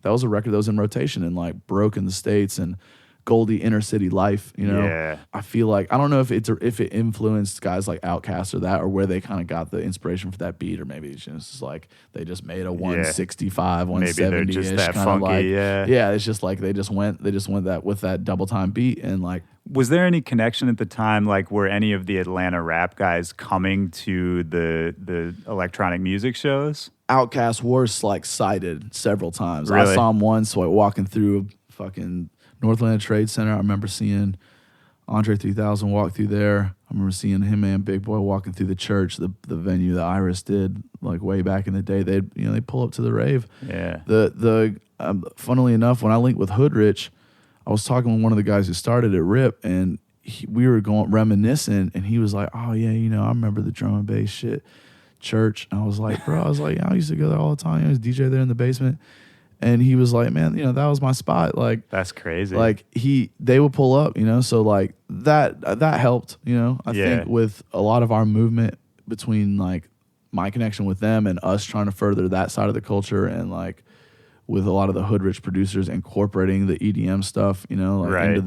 that was a record that was in rotation and like broke in the States and Goldie inner city life. You know, I feel like I don't know if it influenced guys like Outkast or that, or where they kind of got the inspiration for that beat, or maybe it's just like they just made a 165, 170 ish kind of like it's just like they just went that with that double time beat. And like, was there any connection at the time, like were any of the Atlanta rap guys coming to the electronic music shows? Outkast was like cited several times. Really? I saw him once like walking through fucking North Atlanta Trade Center. I remember seeing Andre 3000 walk through there. I remember seeing him and Big Boy walking through the church, the venue that Iris did like way back in the day. They pull up to the rave. Yeah. Funnily enough, when I linked with Hoodrich, I was talking with one of the guys who started at RIP, and we were going reminiscing, and he was like, "Oh yeah, I remember the drum and bass shit church." And I was like, "Bro, I used to go there all the time. I was DJ there in the basement." And he was like, "Man, that was my spot." Like that's crazy. Like they would pull up, so like that helped, I think with a lot of our movement between like my connection with them and us trying to further that side of the culture, and like with a lot of the Hoodrich producers incorporating the EDM stuff, into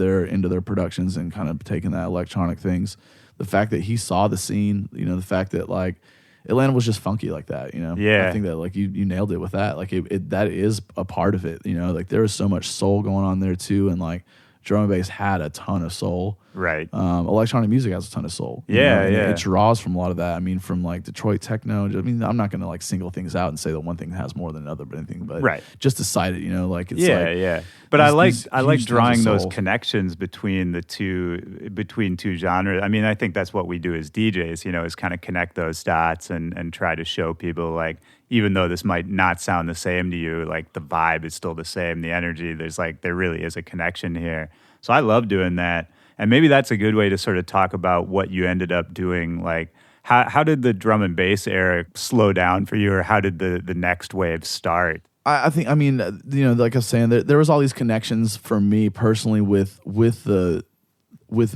their productions and kind of taking that electronic things. The fact that he saw the scene, the fact that like Atlanta was just funky like that, Yeah. I think that like you nailed it with that. Like it that is a part of it, like there was so much soul going on there too, and like drum and bass had a ton of soul. Right. Electronic music has a ton of soul. It draws from a lot of that. I mean, from like Detroit techno. I mean, I'm not gonna like single things out and say that one thing has more than another, but anything. But just to cite it, like it's But I like drawing those connections between two genres. I mean, I think that's what we do as DJs. Is kind of connect those dots and try to show people like, even though this might not sound the same to you, like the vibe is still the same, the energy. There really is a connection here. So I love doing that. And maybe that's a good way to sort of talk about what you ended up doing. Like, how did the drum and bass era slow down for you, or how did the next wave start? I think, like I was saying, there was all these connections for me personally with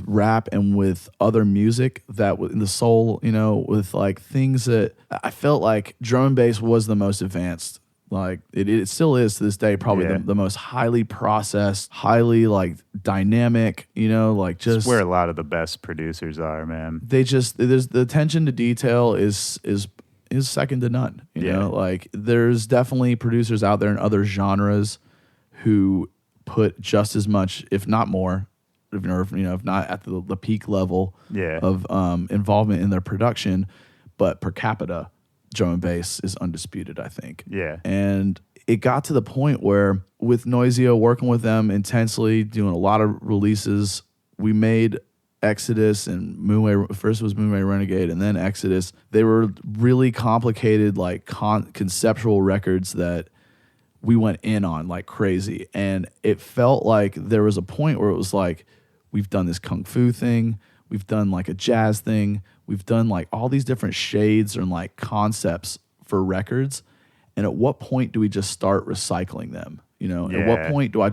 rap and with other music that in the soul, with like things that I felt like drum and bass was the most advanced. Like it still is to this day, probably the most highly processed, highly like dynamic, like just it's where a lot of the best producers are, man. There's the attention to detail is second to none. You know, like there's definitely producers out there in other genres who put just as much, if not more, if not at the peak level of involvement in their production, but per capita, drum and bass is undisputed, I think. Yeah. And it got to the point where with Noisia, working with them intensely, doing a lot of releases, we made Exodus and Moonway. First was Moonway Renegade and then Exodus. They were really complicated, like conceptual records that we went in on like crazy. And it felt like there was a point where it was like, we've done this kung fu thing, we've done like a jazz thing, we've done like all these different shades and like concepts for records. And at what point do we just start recycling them? At what point do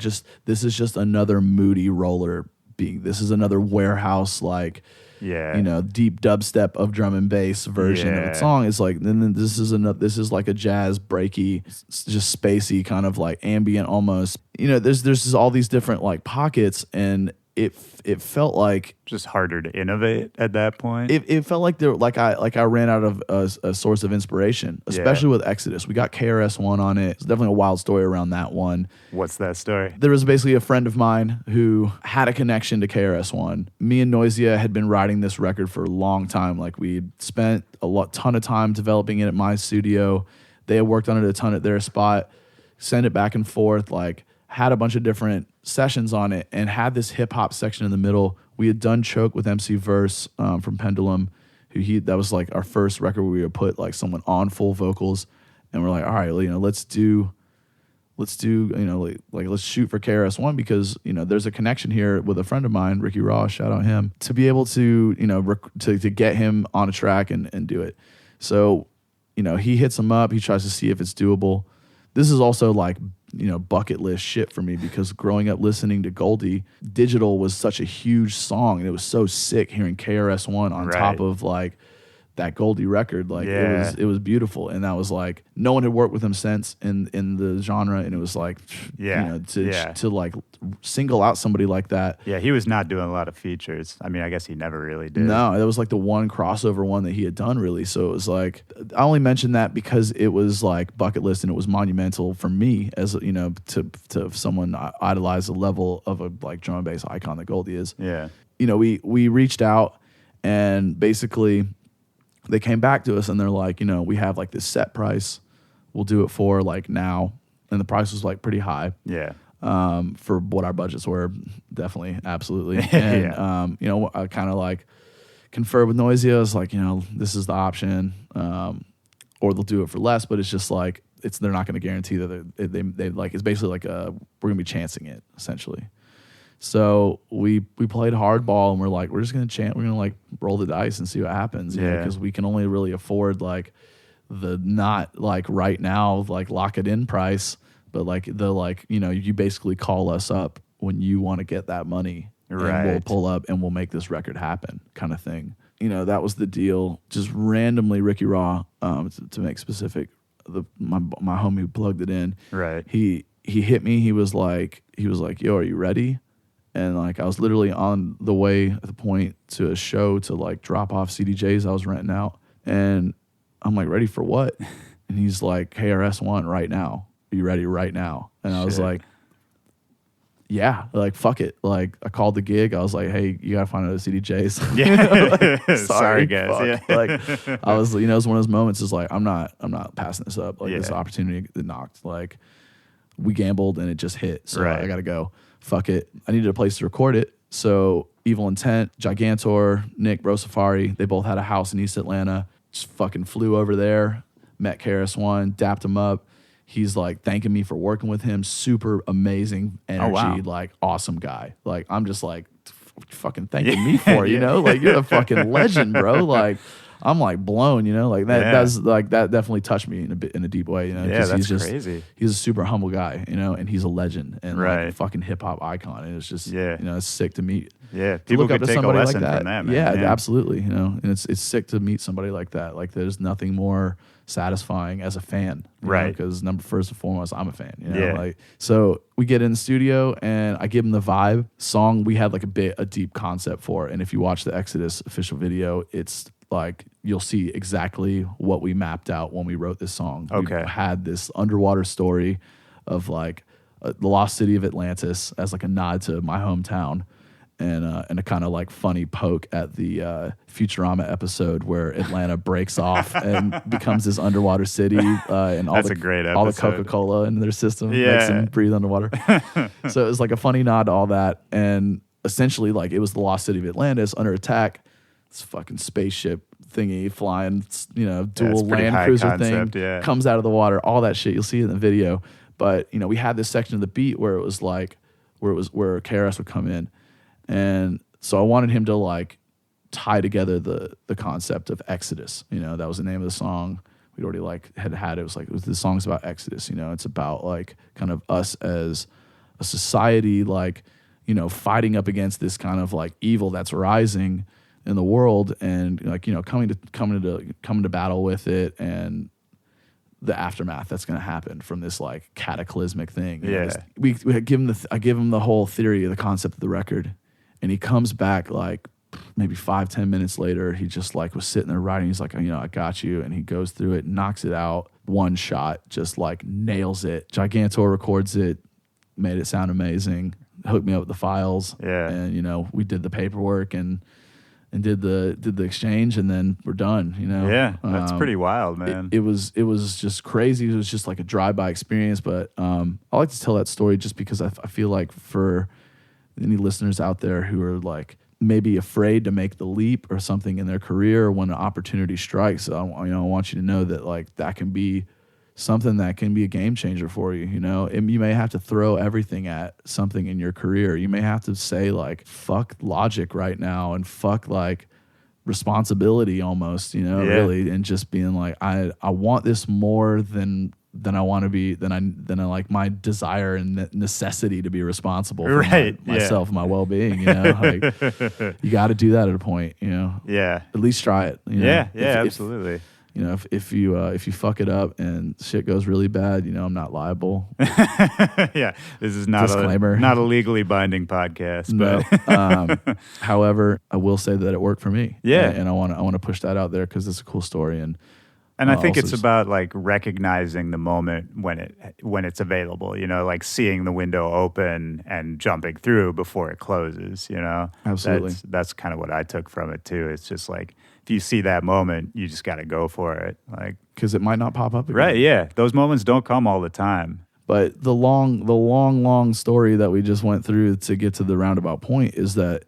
this is just another moody roller being, this is another warehouse, like, deep dubstep of drum and bass version of a song. It's like, then this is like a jazz breaky, just spacey kind of like ambient almost. There's just all these different like pockets, and it felt like just harder to innovate at that point. It felt like I ran out of a source of inspiration, especially with Exodus. We got KRS One on it. It's definitely a wild story around that one. What's that story? There was basically a friend of mine who had a connection to KRS One. Me and Noisia had been writing this record for a long time. Like we spent ton of time developing it at my studio. They had worked on it a ton at their spot. Sent it back and forth. Like had a bunch of different sessions on it, and had this hip hop section in the middle. We had done Choke with MC Verse from Pendulum, that was like our first record where we would put like someone on full vocals, and we're like, all right, well, let's do, let's shoot for KRS One because there's a connection here with a friend of mine, Ricky Ross, shout out him, to be able to to get him on a track and do it. So he hits him up, he tries to see if it's doable. This is also like bucket list shit for me because growing up listening to Goldie, Digital was such a huge song and it was so sick hearing KRS One on top of like that Goldie record. Like it was beautiful, and that was like no one had worked with him since in the genre, and it was like to like single out somebody like that. Yeah, he was not doing a lot of features. I mean, I guess he never really did. No, that was like the one crossover one that he had done really. So it was like I only mentioned that because it was like bucket list and it was monumental for me as to someone idolize the level of a like drum and bass icon that Goldie is. Yeah, we reached out and basically they came back to us and they're like, we have like this set price. We'll do it for like now. And the price was like pretty high. Yeah. For what our budgets were. Definitely. Absolutely. And, I kind of like conferred with Noisia. I was like, this is the option. Or they'll do it for less, but it's just like, they're not going to guarantee that they like, it's basically like we're going to be chancing it essentially. So we played hardball and we're like, we're just going to we're going to like roll the dice and see what happens. Because we can only really afford like the not like right now, like lock it in price, but like you basically call us up when you want to get that money and we'll pull up and we'll make this record happen kind of thing. That was the deal. Just randomly Ricky Raw, to make specific, my homie who plugged it in. Right. He hit me. He was like, yo, are you ready? And like I was literally on the way at the point to a show to like drop off CDJs I was renting out. And I'm like, ready for what? And he's like, KRS One right now. Are you ready right now? And I was like, yeah, like fuck it. Like I called the gig. I was like, hey, you gotta find other CDJs. Yeah. Like, sorry guys. Yeah. Like I was, it was one of those moments. Is like I'm not passing this up. Like this opportunity that knocked. Like we gambled and it just hit. So I gotta go. Fuck it. I needed a place to record it. So Evil Intent, Gigantor, Nick, Bro Safari, they both had a house in East Atlanta. Just fucking flew over there, met KRS One, dapped him up. He's like thanking me for working with him. Super amazing energy, like awesome guy. Like I'm just like fucking thanking me for, like you're a fucking legend, bro. Like I'm like blown, like that. That's like that definitely touched me in a deep way, Yeah, that's crazy. He's a super humble guy, and he's a legend and like a fucking hip hop icon. And it's just it's sick to meet. Yeah, people could take a lesson from that, man. Yeah, absolutely. And it's sick to meet somebody like that. Like there's nothing more satisfying as a fan, right? Because first and foremost, I'm a fan. Like so we get in the studio and I give him the vibe. Song we had like a deep concept for, and if you watch the Exodus official video, it's like you'll see exactly what we mapped out when we wrote this song. Okay. We had this underwater story of like the lost city of Atlantis as like a nod to my hometown, and a kind of like funny poke at the Futurama episode where Atlanta breaks off and becomes this underwater city, and all the Coca-Cola in their system makes them breathe underwater. So it was like a funny nod to all that, and essentially like it was the lost city of Atlantis under attack. This fucking spaceship thingy flying, dual Land Cruiser concept, thing comes out of the water. All that shit you'll see in the video. But we had this section of the beat where it was like where KRS would come in, and so I wanted him to like tie together the concept of Exodus. That was the name of the song. We'd already like had it. It was the song's about Exodus. It's about like kind of us as a society, like fighting up against this kind of like evil that's rising in the world, and like coming to battle with it, and the aftermath that's going to happen from this like cataclysmic thing. We I give him the whole theory of the concept of the record, and he comes back like maybe 5-10 minutes later. He just like was sitting there writing. He's like, I got you, and he goes through it, knocks it out, one shot, just like nails it. Gigantor records it, made it sound amazing, hooked me up with the files, and we did the paperwork and did the exchange, and then we're done. That's pretty wild, man. It was just crazy. It was just like a drive-by experience. But I like to tell that story just because I feel like for any listeners out there who are like maybe afraid to make the leap or something in their career when an opportunity strikes, I want you to know that like that can be something that can be a game changer for you. You know, and you may have to throw everything at something in your career. You may have to say like, fuck logic right now and fuck like responsibility almost, you know, really, and just being like, I want this more than I want to be, than I like my desire and necessity to be responsible for myself and my well-being, you know, like you got to do that at a point, you know, at least try it. You know? Absolutely. You know, if you fuck it up and shit goes really bad, you know, I'm not liable. This is not not a legally binding podcast. But however, I will say that it worked for me. Yeah, and I want to push that out there because it's a cool story. And I think it's about like recognizing the moment when it's available. You know, like seeing the window open and jumping through before it closes. You know, absolutely. That's kind of what I took from it too. It's just like, if you see that moment, you just got to go for it. Like, because it might not pop up again. Right, yeah. Those moments don't come all the time. But the long story that we just went through to get to the roundabout point is that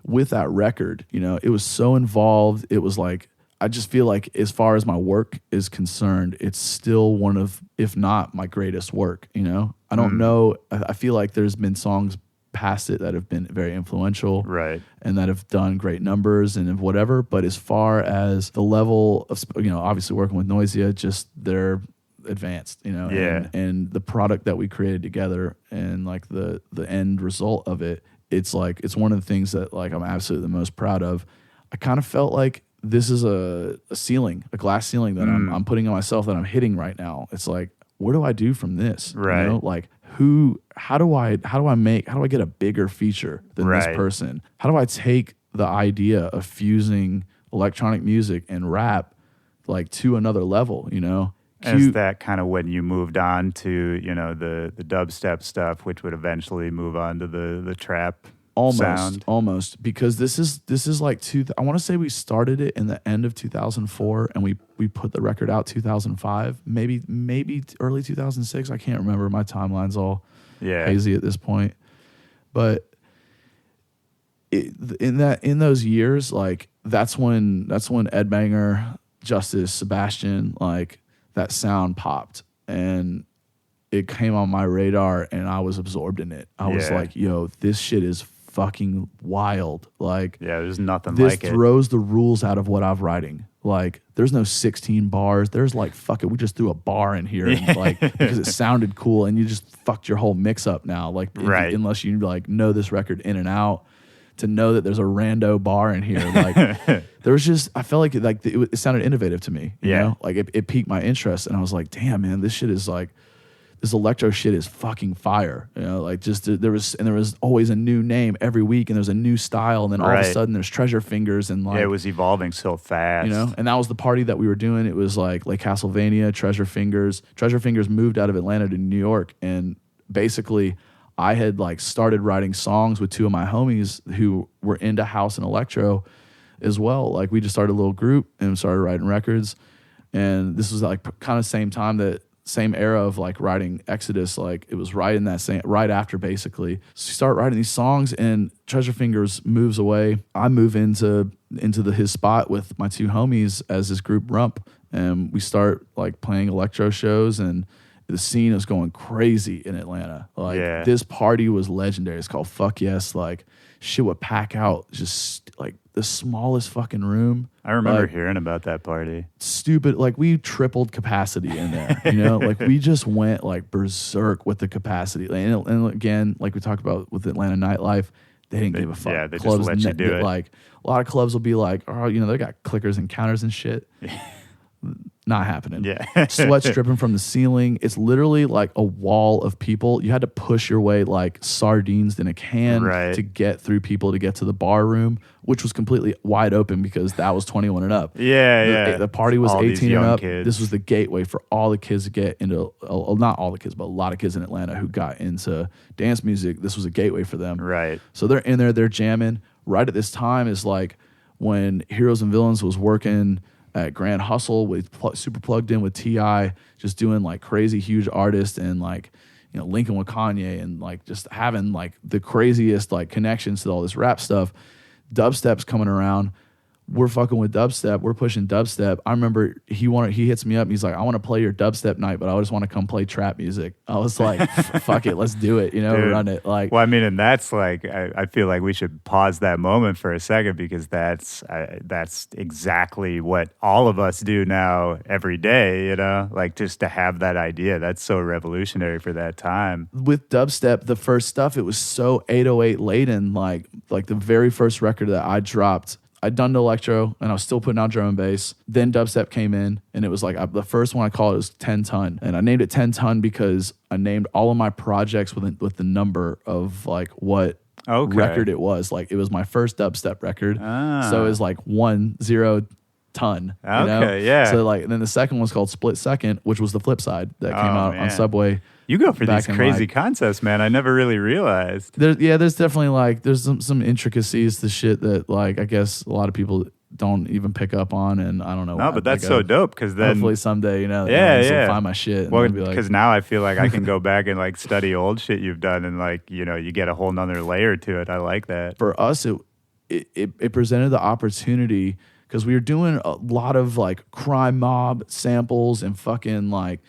with that record, you know, it was so involved. It was like, I just feel like as far as my work is concerned, it's still one of, if not my greatest work, you know? I don't know. I feel like there's been songs past it that have been very influential, right, and that have done great numbers and whatever. But as far as the level of, you know, obviously working with Noisia, just they're advanced, you know, and the product that we created together and like the end result of it, it's like, it's one of the things that like I'm absolutely the most proud of. I kind of felt like this is a ceiling, a glass ceiling that I'm putting on myself, that I'm hitting right now. It's like, what do I do from this? Right. You know? Like, how do I get a bigger feature than this person? How do I take the idea of fusing electronic music and rap like to another level, you know? Is that kind of when you moved on to, you know, the dubstep stuff, which would eventually move on to the trap sound? Almost, because this is like I want to say we started it in the end of 2004 and we put the record out 2005, maybe early 2006. I can't remember. My timeline's all hazy at this point. But in those years, like that's when Ed Banger, Justice, Sebastian, like that sound popped and it came on my radar and I was absorbed in it. I was like, yo, this shit is fucking wild. Like, there's nothing this like it. This throws the rules out of what I'm writing. Like, there's no 16 bars. There's like, fuck it, we just threw a bar in here and like because it sounded cool, and you just fucked your whole mix up now. Like, unless you like know this record in and out, to know that there's a rando bar in here. Like, there was just, I felt like it sounded innovative to me. You know? Like it piqued my interest, and I was like, damn, man, this shit is like, this electro shit is fucking fire. You know, like just there was always a new name every week, and there's a new style, and then all of a sudden there's Treasure Fingers, and like it was evolving so fast. You know, and that was the party that we were doing. It was like Castlevania, Treasure Fingers. Treasure Fingers moved out of Atlanta to New York, and basically I had like started writing songs with two of my homies who were into house and electro as well. Like we just started a little group and started writing records, and this was like kind of same time same era of like writing Exodus. Like it was right after basically. So you start writing these songs, and Treasure Fingers moves away. I move into his spot with my two homies as this group Rump, and we start like playing electro shows, and the scene is going crazy in Atlanta. Like this party was legendary. It's called Fuck Yes. Like shit would pack out just like the smallest fucking room. I remember hearing about that party. Stupid. Like we tripled capacity in there, you know, like we just went like berserk with the capacity. And again, like we talked about with Atlanta nightlife, they didn't give a fuck. Yeah, they just let you do it. Like a lot of clubs will be like, oh, you know, they got clickers and counters and shit. Not happening. Yeah. Sweat's dripping from the ceiling. It's literally like a wall of people. You had to push your way like sardines in a can to get through people to get to the bar room, which was completely wide open because that was 21 and up. The party was all 18 and up. Kids. This was the gateway for all the kids to get into, not all the kids, but a lot of kids in Atlanta who got into dance music. This was a gateway for them. Right. So they're in there, they're jamming. Right at this time is like when Heroes and Villains was working at Grand Hustle with super plugged in with T.I., just doing like crazy huge artists, and like, you know, linking with Kanye, and like just having like the craziest like connections to all this rap stuff. Dubstep's coming around. we're fucking with dubstep. We're pushing dubstep. I remember he hits me up and he's like, I want to play your dubstep night, but I just want to come play trap music. I was like, fuck it, let's do it. You know, Dude. run it. Like, Well, I mean, and that's like, I feel like we should pause that moment for a second because that's exactly what all of us do now every day, you know, like just to have that idea. That's so revolutionary for that time. with dubstep, the first stuff, it was so 808 laden. Like the very first record that I dropped, I'd done the electro and I was still putting out drum and bass. Then dubstep came in and it was like the first one I called it was 10 ton. And I named it 10 ton because I named all of my projects with the number of like what record it was. Like it was my first dubstep record. So it was like 10 ton. You know? Yeah. So like, and then the second one's called Split Second, which was the flip side that came out on Subway. You go for these crazy like, concepts, man. I never really realized. There's definitely like there's some intricacies to shit that like I guess a lot of people don't even pick up on, and I don't know. No, but that's so dope because then hopefully someday they'll find my shit. Well, because now I feel like I can go back and like study old shit you've done, and like you get a whole nother layer to it. I like that. For us, it presented the opportunity because we were doing a lot of like Crime Mob samples and fucking like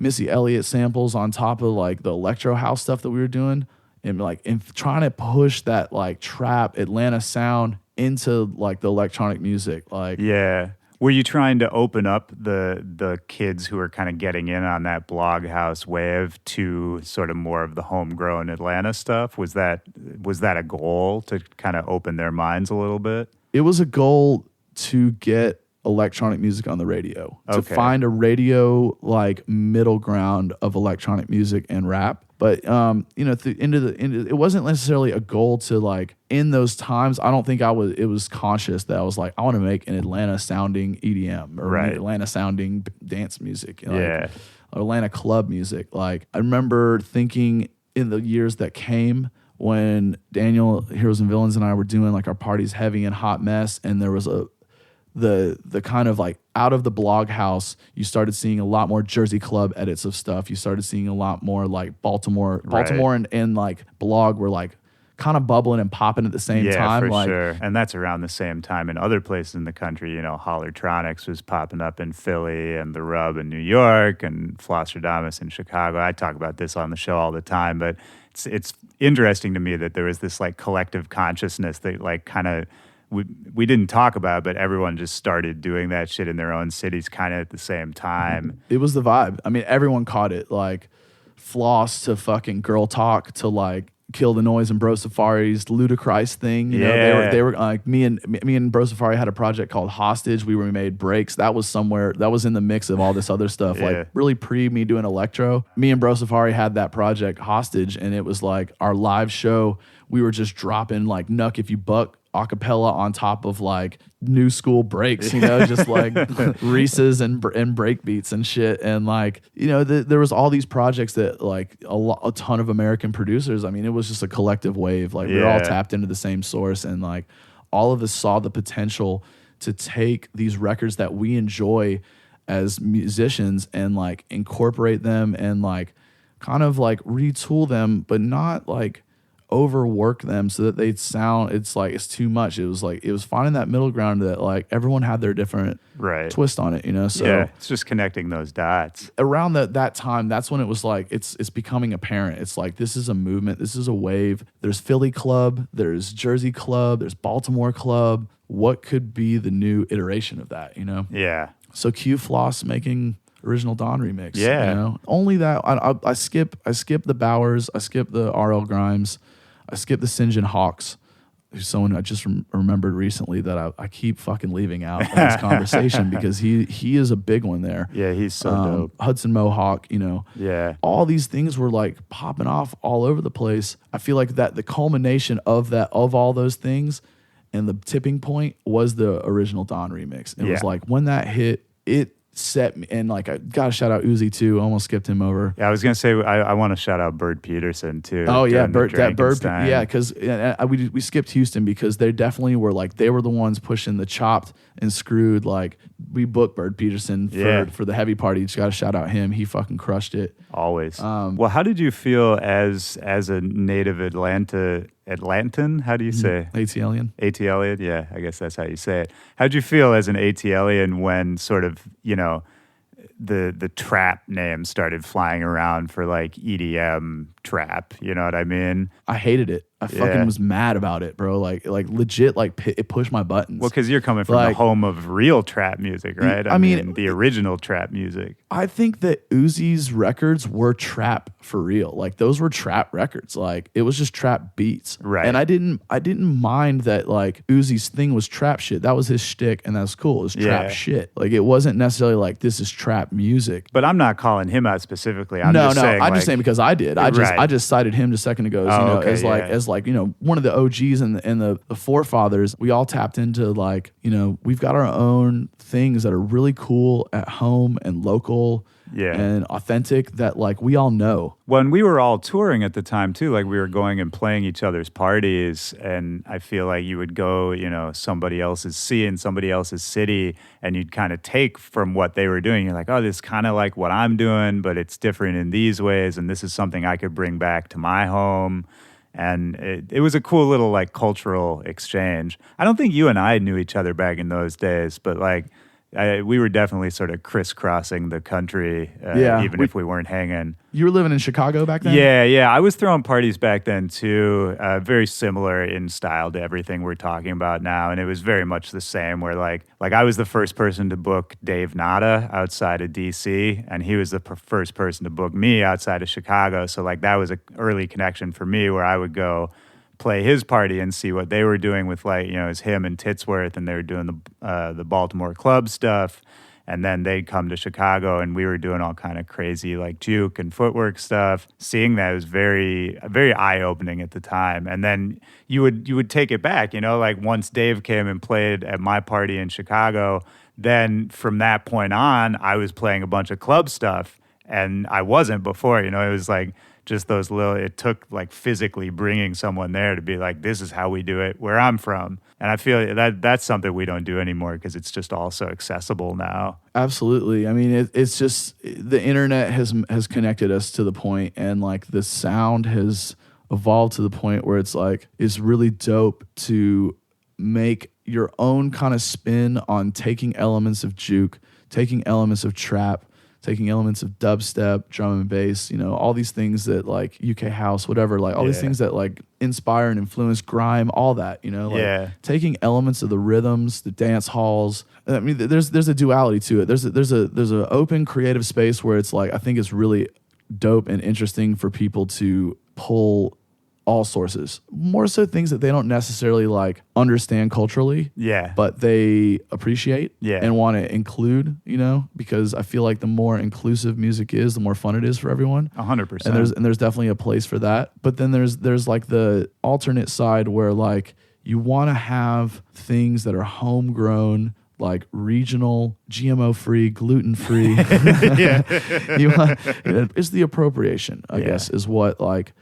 Missy Elliott samples on top of like the electro house stuff that we were doing, and like trying to push that like trap Atlanta sound into like the electronic music. Like, yeah, were you trying to open up the kids who are kind of getting in on that blog house wave to sort of more of the homegrown Atlanta stuff? Was that a goal to kind of open their minds a little bit? It was a goal to get electronic music on the radio, to find a radio like middle ground of electronic music and rap. But it wasn't necessarily a goal to like in those times. I don't think it was conscious that I was like, I want to make an Atlanta sounding EDM or Atlanta sounding dance music, like, Atlanta club music. Like I remember thinking in the years that came when Daniel, Heroes and Villains, and I were doing like our Parties Heavy and Hot Mess, and there was the kind of like out of the blog house, you started seeing a lot more Jersey Club edits of stuff. You started seeing a lot more like Baltimore and like blog were like kind of bubbling and popping at the same time. For like, sure. And that's around the same time in other places in the country. Hollertronics was popping up in Philly and The Rub in New York and Flosstradamus in Chicago. I talk about this on the show all the time, but it's interesting to me that there was this like collective consciousness that like kind of we didn't talk about it, but everyone just started doing that shit in their own cities kind of at the same time. It was the vibe. I mean, everyone caught it. Like Floss to fucking Girl Talk to like Kill the Noise and Bro Safari's Ludacris thing. You know, they were like me and Bro Safari had a project called Hostage. We made breaks. That was in the mix of all this other stuff. Like really pre me doing electro. Me and Bro Safari had that project Hostage, and it was like our live show. We were just dropping like Nuck If You Buck acapella on top of like new school breaks, just like Reese's and break beats and shit. And like, there was all these projects that like a ton of American producers. I mean, it was just a collective wave. Like we were all tapped into the same source, and like all of us saw the potential to take these records that we enjoy as musicians and like incorporate them and like kind of like retool them, but not like overwork them so that they'd sound it's too much. It was finding that middle ground that like everyone had their different twist on it, so it's just connecting those dots. Around that time, that's when it was like it's becoming apparent. It's like this is a movement, this is a wave. There's Philly Club, there's Jersey Club, there's Baltimore Club. What could be the new iteration of that, So Q Floss making Original Dawn remix. Only that I skip the Bowers, I skip the RL Grimes, I skip the St. John Hawks, who's someone I just remembered recently that I keep fucking leaving out in this conversation because he is a big one there. Yeah, he's so dope. Hudson Mohawk, all these things were like popping off all over the place. I feel like that the culmination of all those things and the tipping point was the Original Dawn remix. It was like when that hit, it set me, and like I gotta shout out Uzi too. I almost skipped him over. Yeah, I was gonna say I want to shout out Bird Peterson too. Oh yeah, Bird, because we skipped Houston because they definitely were like they were the ones pushing the chopped and screwed. Like we booked Bird Peterson for the heavy party. Just gotta shout out him. He fucking crushed it. Always. Well, how did you feel as a native Atlanta Atlantan? How do you say? ATLian. ATLian? Yeah, I guess that's how you say it. How'd you feel as an ATLian when sort of, the trap name started flying around for like EDM trap? You know what I mean? I hated it. I fucking was mad about it, bro. Like legit, like it pushed my buttons. Well, because you're coming from the home of real trap music, right? I mean, the original trap music. I think that Uzi's records were trap for real. Like those were trap records. Like it was just trap beats, right? And I didn't mind that like Uzi's thing was trap shit. That was his shtick, and that's cool. It was trap shit. Like it wasn't necessarily like this is trap music. But I'm not calling him out specifically. I'm just saying because I did. I just cited him just a second ago, as one of the OGs and the forefathers. We all tapped into like, we've got our own things that are really cool at home and local and authentic that like we all know. When we were all touring at the time too, like we were going and playing each other's parties, and I feel like you would go, somebody else's somebody else's city, and you'd kind of take from what they were doing. You're like, oh, this is kind of like what I'm doing, but it's different in these ways, and this is something I could bring back to my home. And it was a cool little like cultural exchange. I don't think you and I knew each other back in those days, but like we were definitely sort of crisscrossing the country, even if we weren't hanging. You were living in Chicago back then? Yeah. I was throwing parties back then too, very similar in style to everything we're talking about now. And it was very much the same where like I was the first person to book Dave Nada outside of DC, and he was the first person to book me outside of Chicago. So like that was an early connection for me where I would go play his party and see what they were doing with like, it was him and Titsworth, and they were doing the Baltimore club stuff. And then they'd come to Chicago, and we were doing all kind of crazy like juke and footwork stuff. Seeing that was very, very eye-opening at the time. And then you would take it back, like once Dave came and played at my party in Chicago, then from that point on, I was playing a bunch of club stuff, and I wasn't before. It was like just those it took like physically bringing someone there to be like, this is how we do it where I'm from. And I feel that's something we don't do anymore because it's just all so accessible now. Absolutely. I mean, it's just the internet has connected us to the point, and like the sound has evolved to the point where it's like, it's really dope to make your own kind of spin on taking elements of juke, taking elements of trap, taking elements of dubstep, drum and bass, all these things that like UK house, whatever, like all these things that like inspire and influence grime, all that, taking elements of the rhythms, the dance halls. I mean, there's a duality to it. There's a open creative space where it's like, I think it's really dope and interesting for people to pull all sources, more so things that they don't necessarily like understand culturally, but they appreciate and want to include, because I feel like the more inclusive music is, the more fun it is for everyone. 100%. And there's definitely a place for that. But then there's like the alternate side where like you want to have things that are homegrown, like regional, GMO-free, gluten-free. It's the appropriation, I guess, is what like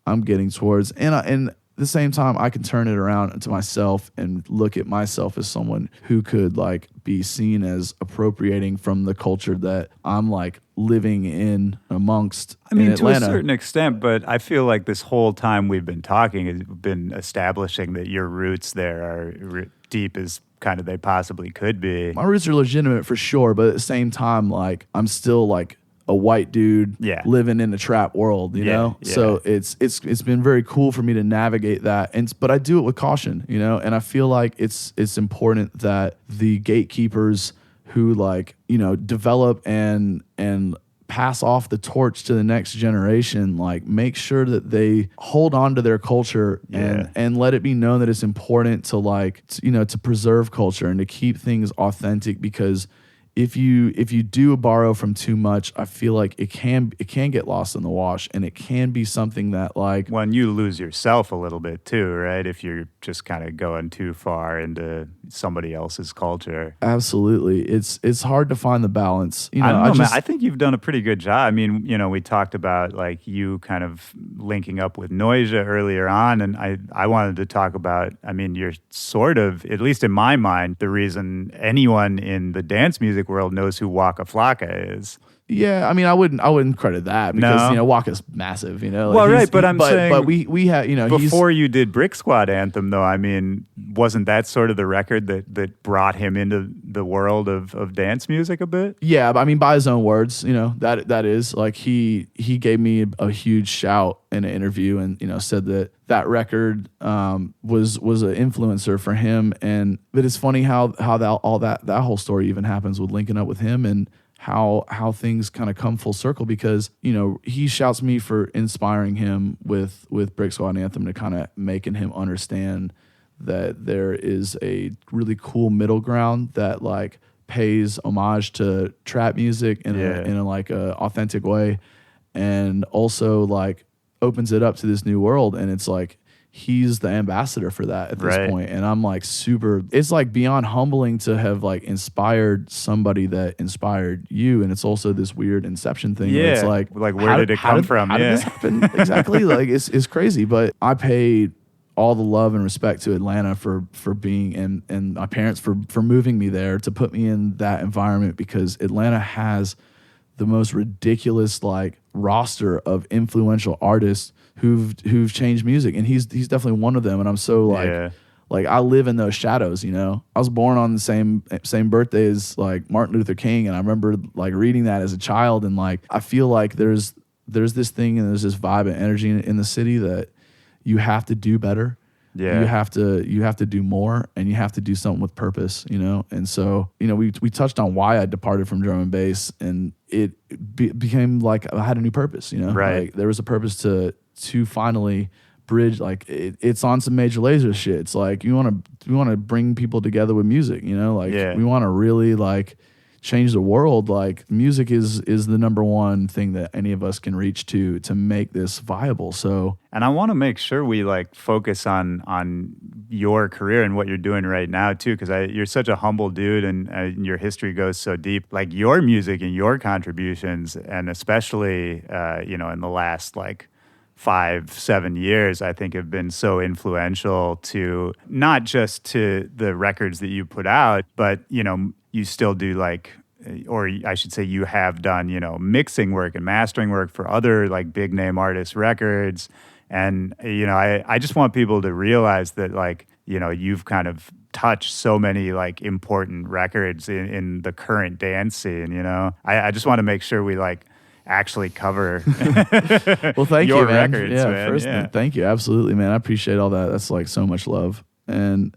I'm getting towards. And at the same time, I can turn it around to myself and look at myself as someone who could like be seen as appropriating from the culture that I'm like living in amongst. I mean, in Atlanta. to a certain extent, but I feel like this whole time we've been talking has been establishing that your roots there are deep as kind of they possibly could be. My roots are legitimate for sure, but at the same time, like I'm still like a white dude living in the trap world, you know? So it's been very cool for me to navigate that. But I do it with caution, and I feel like it's important that the gatekeepers who like, develop and pass off the torch to the next generation, like make sure that they hold on to their culture and let it be known that it's important to like, to preserve culture and to keep things authentic, because if you do borrow from too much, I feel like it can get lost in the wash, and it can be something that like when you lose yourself a little bit too, right? If you're just kind of going too far into somebody else's culture. Absolutely. It's hard to find the balance. I don't know, man. I think you've done a pretty good job. I mean, we talked about like you kind of linking up with Noisia earlier on, and I wanted to talk about, I mean, you're sort of, at least in my mind, the reason anyone in the dance music music world knows who Waka Flocka is. Yeah, I mean, I wouldn't credit that because No. Waka's massive, like Well, right, but I'm saying, but we had, before you did Brick Squad Anthem, though, I mean, wasn't that sort of the record that brought him into the world of dance music a bit? Yeah, but I mean, by his own words, that is like he gave me a huge shout in an interview, and said that record was an influencer for him, but it's funny how that whole story even happens with linking up with him and how things kind of come full circle because he shouts me for inspiring him with Brick Squad Anthem to kind of making him understand that there is a really cool middle ground that like pays homage to trap music in a like a authentic way, and also like opens it up to this new world, and it's like he's the ambassador for that at this point. And I'm like it's like beyond humbling to have like inspired somebody that inspired you. And it's also this weird inception thing. Yeah. Where it's like where did it come from? How did this happen? Exactly. Like it's crazy, but I paid all the love and respect to Atlanta for being and my parents for moving me there to put me in that environment because Atlanta has the most ridiculous like roster of influential artists who've changed music, and he's definitely one of them. And I'm so like I live in those shadows. I was born on the same birthday as like Martin Luther King, and I remember like reading that as a child, and like I feel like there's this thing and there's this vibe and energy in the city that you have to do better. Yeah, you have to do more, and you have to do something with purpose, And so, we touched on why I departed from drum and bass, and it became like I had a new purpose, Right. Like there was a purpose to finally bridge. Like it's on some Major Lazer shit. It's like we want to bring people together with music, we want to really like change the world. Like music is the number one thing that any of us can reach to make this viable. So, and I want to make sure we like focus on your career and what you're doing right now too, because you're such a humble dude, and your history goes so deep. Like your music and your contributions, and especially in the last like 5-7 years, I think have been so influential to not just to the records that you put out, but you still do like, or I should say you have done, mixing work and mastering work for other like big name artists' records. And, I just want people to realize that like, you've kind of touched so many like important records in the current dance scene, I just want to make sure we like actually cover well, thank your you, man. records, yeah, man. First, thank you. Absolutely, man. I appreciate all that. That's like so much love. And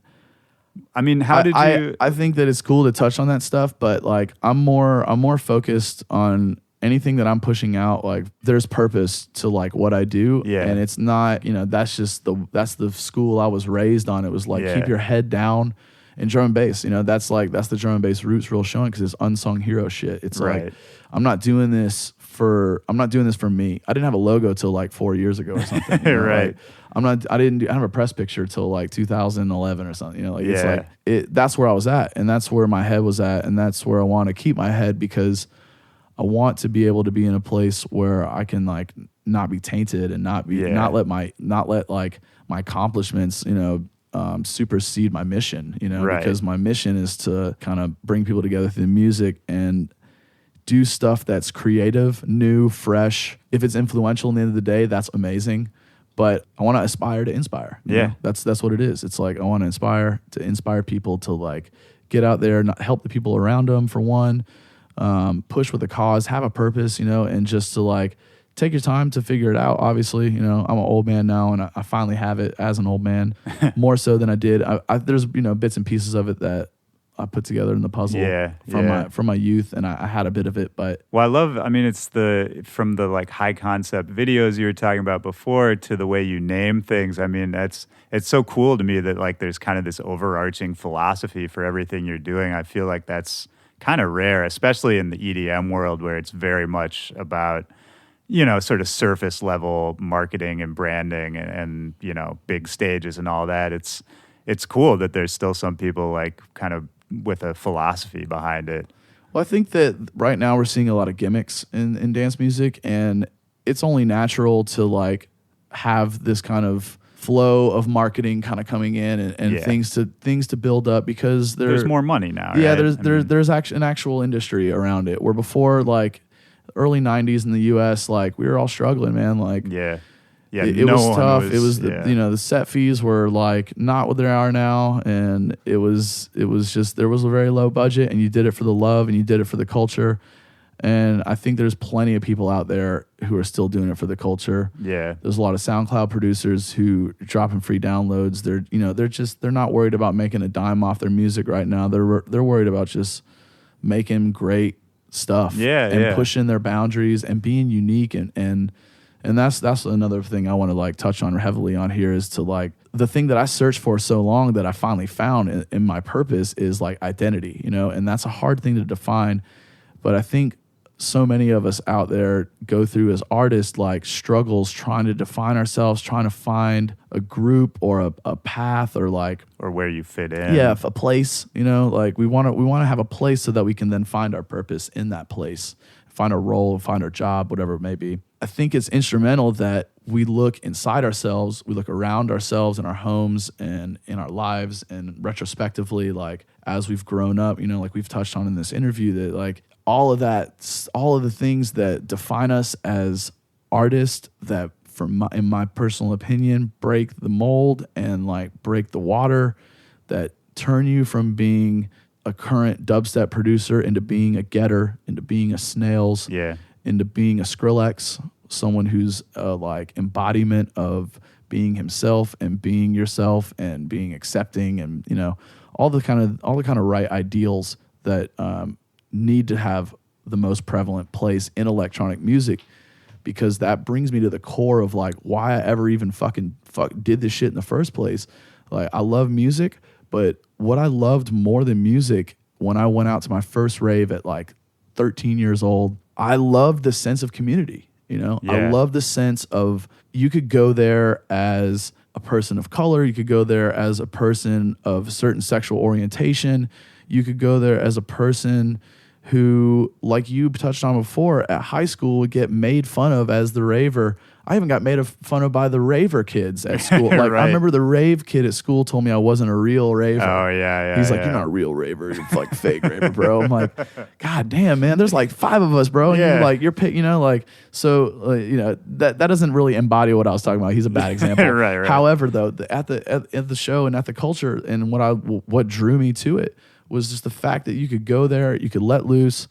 I mean, how did you? I think that it's cool to touch on that stuff, but like I'm more focused on anything that I'm pushing out. Like there's purpose to like what I do, and it's not that's the school I was raised on. It was like keep your head down. And drum and bass, that's the drum and bass roots real showing because it's unsung hero shit. It's like I'm not doing this for me. I didn't have a logo till like 4 years ago or something. Right. Like, I didn't have a press picture till like 2011 or something. It's like that's where I was at, and that's where my head was at, and that's where I want to keep my head because I want to be able to be in a place where I can like not be tainted and not let like my accomplishments, supersede my mission, because my mission is to kind of bring people together through music and do stuff that's creative, new, fresh. If it's influential in the end of the day, that's amazing. But I want to aspire to inspire. That's what it is. It's like I want to inspire people to like get out there, not help the people around them for one, push with a cause, have a purpose, and just to like take your time to figure it out. Obviously, I'm an old man now, and I finally have it as an old man, more so than I did. There's bits and pieces of it that I put together in the puzzle from my youth, and I had a bit of it. But it's from the like high concept videos you were talking about before to the way you name things. I mean, it's so cool to me that like there's kind of this overarching philosophy for everything you're doing. I feel like that's kind of rare, especially in the EDM world where it's very much about sort of surface level marketing and branding and big stages and all that. It's cool that there's still some people like kind of with a philosophy behind it. Well, I think that right now we're seeing a lot of gimmicks in dance music, and it's only natural to like have this kind of flow of marketing kind of coming in and things to build up because there's more money now. Yeah, right? there's an actual industry around it. Where before, like early '90s in the U.S., like we were all struggling, man. Like it was tough. It was the set fees were like not what they are now, and it was just there was a very low budget, and you did it for the love and you did it for the culture. And I think there's plenty of people out there who are still doing it for the culture. Yeah. There's a lot of SoundCloud producers who are dropping free downloads. They're not worried about making a dime off their music right now. They're worried about just making great stuff. And pushing their boundaries and being unique and that's another thing I want to like touch on heavily on here is to like the thing that I searched for so long that I finally found in my purpose is like identity, and that's a hard thing to define. But I think so many of us out there go through as artists like struggles trying to define ourselves, trying to find a group or a path or where you fit in. Yeah, a place, like we want to have a place so that we can then find our purpose in that place, find our role, find our job, whatever it may be. I think it's instrumental that we look inside ourselves, we look around ourselves in our homes and in our lives and retrospectively, like as we've grown up, like we've touched on in this interview that like all of the things that define us as artists that in my personal opinion, break the mold and like break the water that turn you from being a current dubstep producer into being a getter, into being a Snails, into being a Skrillex, someone who's like embodiment of being himself and being yourself and being accepting and all the kind of right ideals that need to have the most prevalent place in electronic music, because that brings me to the core of like why I ever even did this shit in the first place. Like I love music, but what I loved more than music when I went out to my first rave at like 13 years old, I loved the sense of community. I love the sense of you could go there as a person of color, you could go there as a person of a certain sexual orientation, you could go there as a person who, like you touched on before, at high school would get made fun of as the raver. I even got made fun of by the raver kids at school. Like I remember the rave kid at school told me I wasn't a real raver. Oh yeah. He's like, you're not a real raver. You're like fake raver, bro. I'm like, God damn, man. There's like 5 of us, bro. And you're that doesn't really embody what I was talking about. He's a bad example. Right. However, though, at the show and at the culture and what drew me to it was just the fact that you could go there, you could let loose,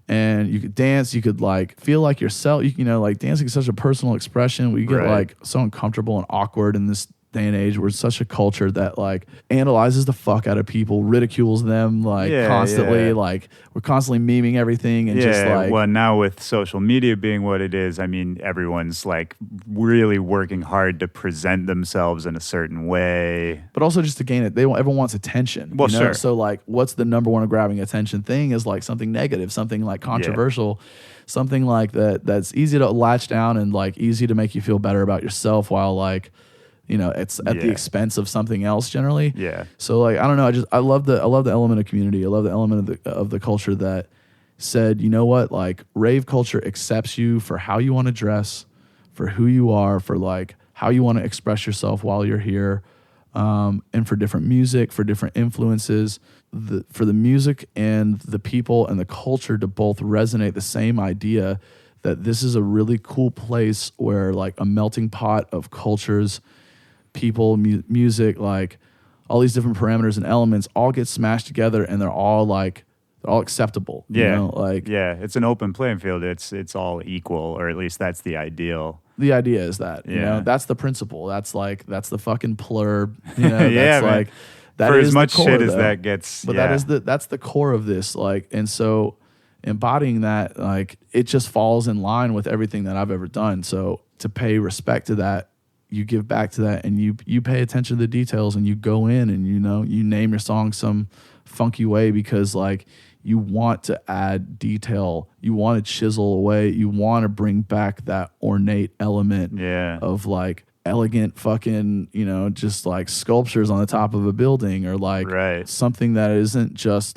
and you could dance. You could like feel like yourself. Like dancing is such a personal expression. We get like so uncomfortable and awkward in this day and age. We're such a culture that like analyzes the fuck out of people, ridicules them constantly. Like we're constantly memeing everything and just like. Well, now with social media being what it is, I mean, everyone's like really working hard to present themselves in a certain way. But also just to gain it, everyone wants attention. Well, sure. So like, what's the number one grabbing attention thing is like something negative, something like controversial, something like that's easy to latch down and like easy to make you feel better about yourself while like. It's at the expense of something else generally. Yeah. So like I don't know. I love the element of community. I love the element of the culture that said, you know what, like rave culture accepts you for how you want to dress, for who you are, for like how you want to express yourself while you're here, and for different music, for different influences, for the music and the people and the culture to both resonate the same idea that this is a really cool place where like a melting pot of cultures, people, music, like all these different parameters and elements all get smashed together and they're all acceptable. It's an open playing field. It's all equal, or at least that's the ideal. The idea is that, that's the principle. That's the fucking plurb. Like that for is as much core, shit though. as that gets. But that's the core of this. Like, and so embodying that, like, it just falls in line with everything that I've ever done. So to pay respect to that, you give back to that, and you pay attention to the details, and you go in and you name your song some funky way because like you want to add detail, you want to chisel away, you want to bring back that ornate element of like elegant fucking just like sculptures on the top of a building, or like something that isn't just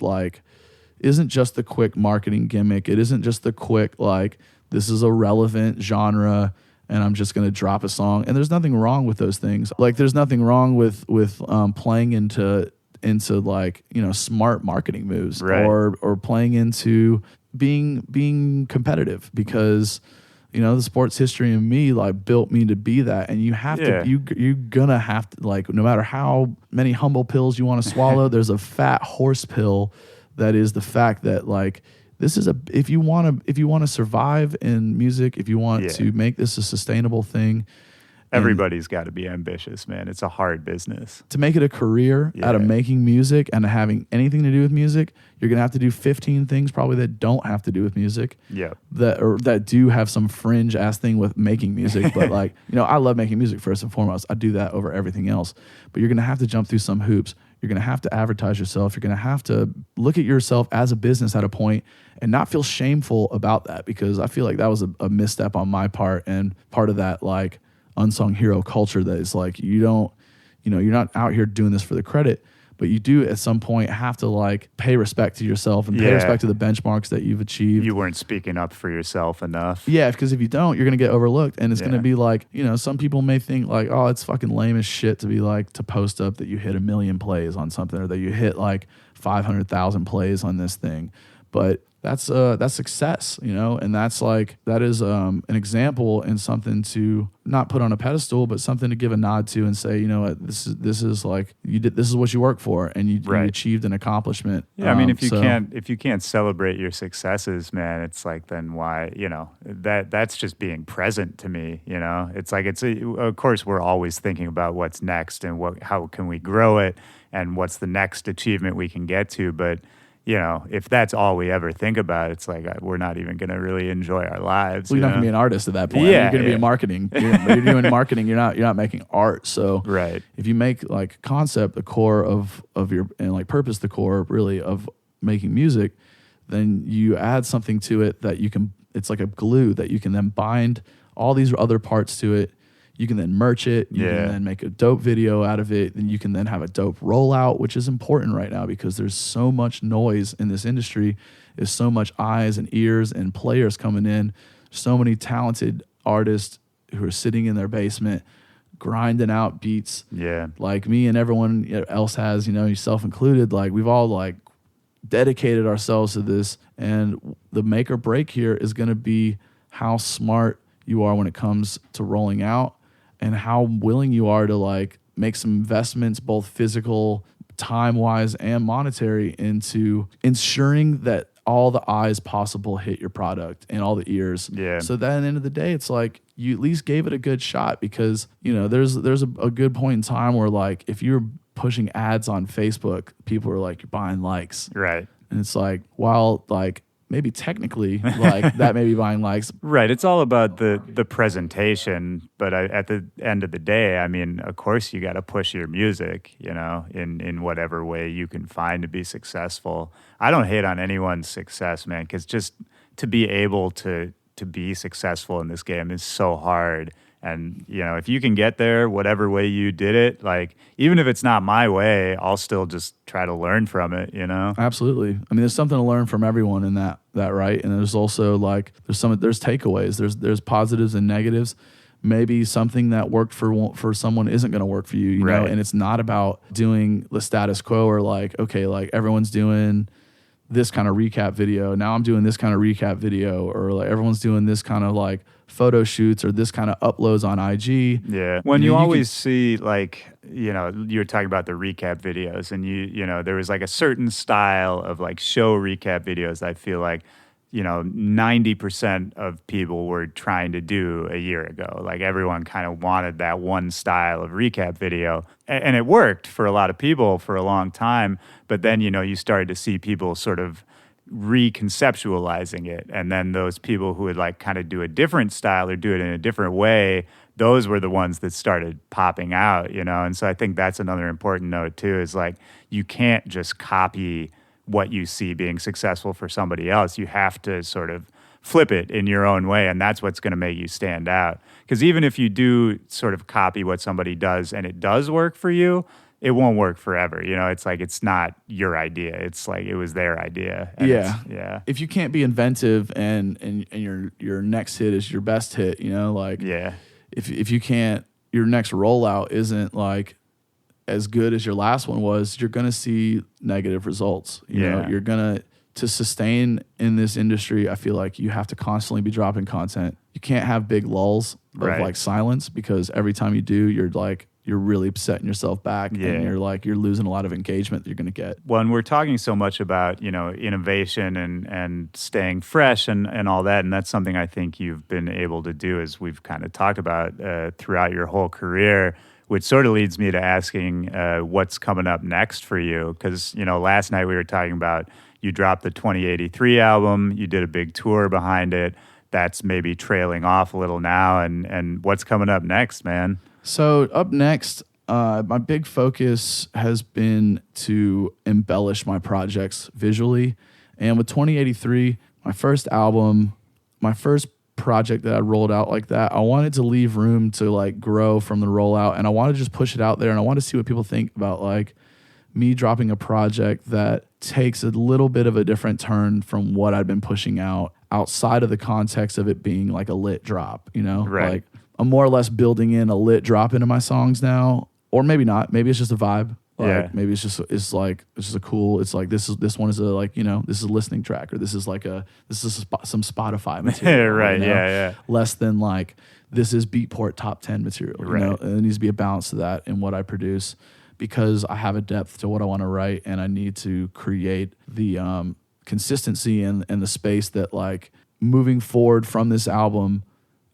the quick marketing gimmick. It isn't just the quick like this is a relevant genre and I'm just going to drop a song. And there's nothing wrong with those things. Like there's nothing wrong with playing into like, you know, smart marketing moves, right, or playing into being competitive, because you know the sports history in me like built me to be that. And you have to you're gonna have to, like, no matter how many humble pills you want to swallow, there's a fat horse pill that is the fact that like this is if you want to survive in music, if you want to make this a sustainable thing, everybody's got to be ambitious, man. It's a hard business. To make it a career out of making music and having anything to do with music, you're going to have to do 15 things probably that don't have to do with music. Yeah. That do have some fringe ass thing with making music. But like, you know, I love making music first and foremost. I do that over everything else. But you're going to have to jump through some hoops. You're going to have to advertise yourself. You're going to have to look at yourself as a business at a point and not feel shameful about that, because I feel like that was a misstep on my part, and part of that like unsung hero culture that is like, you're not out here doing this for the credit, but you do at some point have to like pay respect to yourself and pay respect to the benchmarks that you've achieved. You weren't speaking up for yourself enough. Yeah, because if you don't, you're going to get overlooked. And it's going to be like, you know, some people may think like, oh, it's fucking lame as shit to be like, to post up that you hit 1 million plays on something, or that you hit like 500,000 plays on this thing. But that's success, you know, and that is an example and something to not put on a pedestal, but something to give a nod to and say, you know what, this is like this is what you work for, and you achieved an accomplishment. Yeah, I mean, if you can't celebrate your successes, man, it's like, then why, you know, that's just being present to me, you know. It's like of course we're always thinking about what's next and how can we grow it and what's the next achievement we can get to, but you know, if that's all we ever think about, it's like we're not even going to really enjoy our lives. Well, you're not going to be an artist at that point. Yeah, you're going to be in marketing. You're doing marketing. You're not making art. So if you make like concept the core of your, and like purpose the core really of making music, then you add something to it that you can. It's like a glue that you can then bind all these other parts to it. You can then merch it. You can then make a dope video out of it. And you can then have a dope rollout, which is important right now because there's so much noise in this industry. There's so much eyes and ears and players coming in. So many talented artists who are sitting in their basement grinding out beats. Yeah. Like me and everyone else has, you know, yourself included. Like we've all like dedicated ourselves to this. And the make or break here is going to be how smart you are when it comes to rolling out, and how willing you are to like make some investments, both physical, time-wise, and monetary, into ensuring that all the eyes possible hit your product and all the ears. Yeah. So that at the end of the day, it's like you at least gave it a good shot, because you know there's a good point in time where like if you're pushing ads on Facebook, people are like, you're buying likes. Right. And it's like, while like maybe technically like that may be buying likes. Right. It's all about the presentation. But at the end of the day, I mean, of course you got to push your music, you know, in whatever way you can find to be successful. I don't hate on anyone's success, man, because just to be able to be successful in this game is so hard. And, you know, if you can get there, whatever way you did it, like, even if it's not my way, I'll still just try to learn from it, you know? Absolutely. I mean, there's something to learn from everyone in that right? And there's also, like, there's takeaways. There's positives and negatives. Maybe something that worked for someone isn't going to work for you, you know? And it's not about doing the status quo or, like, okay, like, everyone's doing this kind of recap video. Now I'm doing this kind of recap video, or like everyone's doing this kind of like photo shoots or this kind of uploads on IG. Yeah. When you always see, like, you know, you're talking about the recap videos, and you know, there was like a certain style of like show recap videos I feel like, you know, 90% of people were trying to do a year ago. Like everyone kind of wanted that one style of recap video. And it worked for a lot of people for a long time. But then, you know, you started to see people sort of reconceptualizing it. And then those people who would like kind of do a different style or do it in a different way, those were the ones that started popping out, you know? And so I think that's another important note too, is like, you can't just copy what you see being successful for somebody else. You have to sort of flip it in your own way, and that's what's going to make you stand out. Because even if you do sort of copy what somebody does and it does work for you, it won't work forever. You know, it's like it's not your idea. It's like it was their idea. And Yeah. If you can't be inventive and your next hit is your best hit, you know, like if you can't, your next rollout isn't like as good as your last one was, you're gonna see negative results. You know, you're gonna to sustain in this industry. I feel like you have to constantly be dropping content. You can't have big lulls of like silence, because every time you do, you're really setting yourself back, and you're losing a lot of engagement that you're going to get. When we're talking so much about, you know, innovation and staying fresh and all that, and that's something I think you've been able to do, as we've kind of talked about throughout your whole career, which sort of leads me to asking what's coming up next for you. Because, you know, last night we were talking about you dropped the 2083 album, you did a big tour behind it. That's maybe trailing off a little now, and what's coming up next, man? So up next, my big focus has been to embellish my projects visually. And with 2083, my first album, my first project that I rolled out like that, I wanted to leave room to like grow from the rollout, and I want to just push it out there, and I want to see what people think about like me dropping a project that takes a little bit of a different turn from what I'd been pushing out, outside of the context of it being like a lit drop, you know? Right. Like I'm more or less building in a lit drop into my songs now, or maybe not. Maybe it's just a vibe. Like maybe it's just a cool. It's like this one is a like, you know, this is a listening track, or this is some Spotify material. Right. You know? Yeah. Less than like this is Beatport top 10 material. You know, and there needs to be a balance to that in what I produce, because I have a depth to what I want to write, and I need to create the consistency and the space that like moving forward from this album,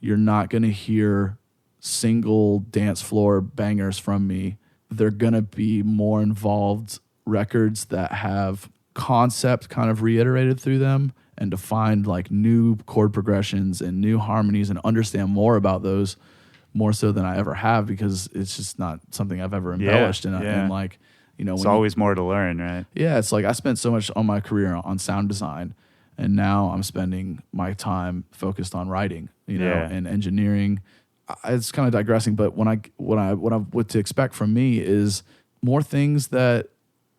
you're not going to hear single dance floor bangers from me. They're going to be more involved records that have concept kind of reiterated through them, and to find like new chord progressions and new harmonies and understand more about those, more so than I ever have, because it's just not something I've ever embellished. And like, you know, it's always more to learn, right? Yeah, it's like I spent so much on my career on sound design, and now I'm spending my time focused on writing, you know, and engineering. It's kind of digressing, but what to expect from me is more things that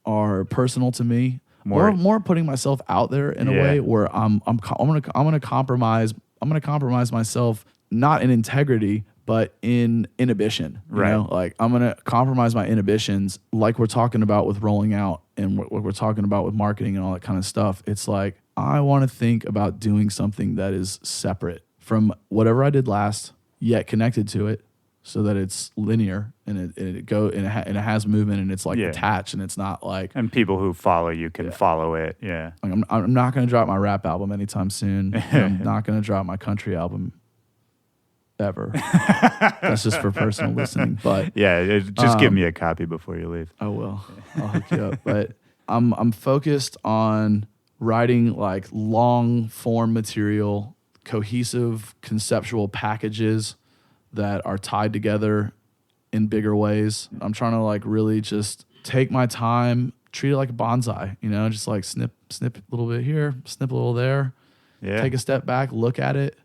are personal to me, more putting myself out there in a way where I'm gonna compromise myself, not in integrity, but in inhibition. You know? Like I'm gonna compromise my inhibitions, like we're talking about with rolling out and what we're talking about with marketing and all that kind of stuff. It's like I want to think about doing something that is separate from whatever I did last, yet connected to it, so that it's linear and it has movement, and it's like attached, and it's not like, and people who follow you can follow it. Yeah, like I'm not going to drop my rap album anytime soon. I'm not going to drop my country album ever. That's just for personal listening. But just give me a copy before you leave. I will. I'll hook you up. But I'm focused on writing like long form material, cohesive conceptual packages that are tied together in bigger ways. I'm trying to like really just take my time, treat it like a bonsai, you know, just like snip a little bit here, snip a little there, take a step back, look at it,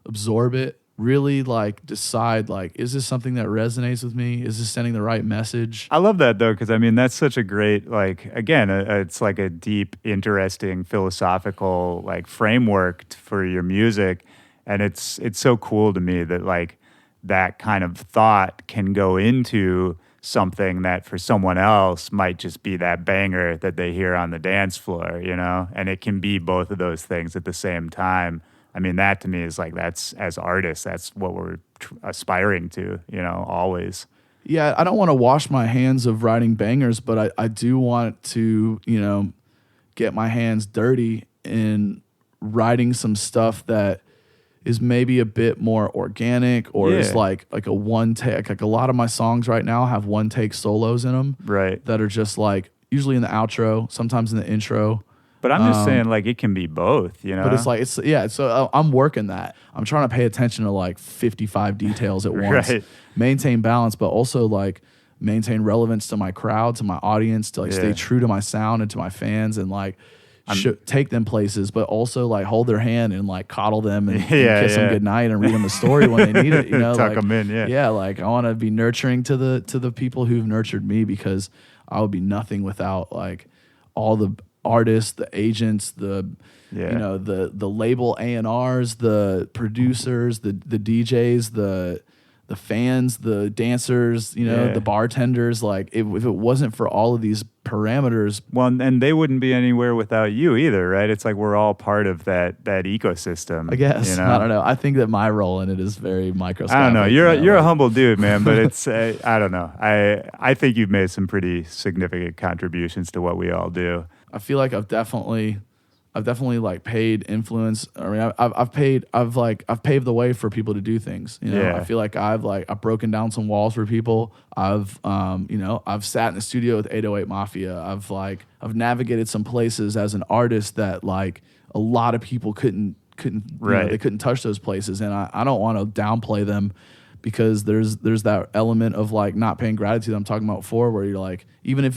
absorb it, really like decide like, is this something that resonates with me? Is this sending the right message? I love that though, because I mean that's such a great, like, again, it's like a deep, interesting philosophical like framework for your music, and it's so cool to me that like that kind of thought can go into something that for someone else might just be that banger that they hear on the dance floor, you know, and it can be both of those things at the same time. I mean, that to me is like, that's, as artists, that's what we're aspiring to, you know, always. Yeah, I don't want to wash my hands of writing bangers, but I do want to, you know, get my hands dirty in writing some stuff that is maybe a bit more organic, or is like a one take. Like a lot of my songs right now have one take solos in them, right? That are just like usually in the outro, sometimes in the intro. But I'm just saying, like, it can be both, you know? But it's like, so I'm working that. I'm trying to pay attention to like 55 details at once, maintain balance, but also like maintain relevance to my crowd, to my audience, to like stay true to my sound and to my fans, and like take them places, but also like hold their hand and like coddle them and kiss them goodnight and read them a story when they need it. You know, tuck like, them in. Yeah. Like I want to be nurturing to the people who've nurtured me, because I would be nothing without like all the artists, the agents, the you know, the label A&Rs, the producers, the DJs, the fans, the dancers, you know, the bartenders. Like if it wasn't for all of these parameters, well, and they wouldn't be anywhere without you either, right? It's like we're all part of that ecosystem. I guess. You know? I don't know. I think that my role in it is very microscopic. I don't know. You're a humble dude, man, but it's I don't know. I think you've made some pretty significant contributions to what we all do. I feel like I've definitely like paid influence. I mean, I've paved the way for people to do things. You know, I feel like I've broken down some walls for people. I've sat in the studio with 808 Mafia. I've navigated some places as an artist that like a lot of people couldn't they couldn't touch those places, and I don't want to downplay them, because there's that element of like not paying gratitude I'm talking about before, where you're like, even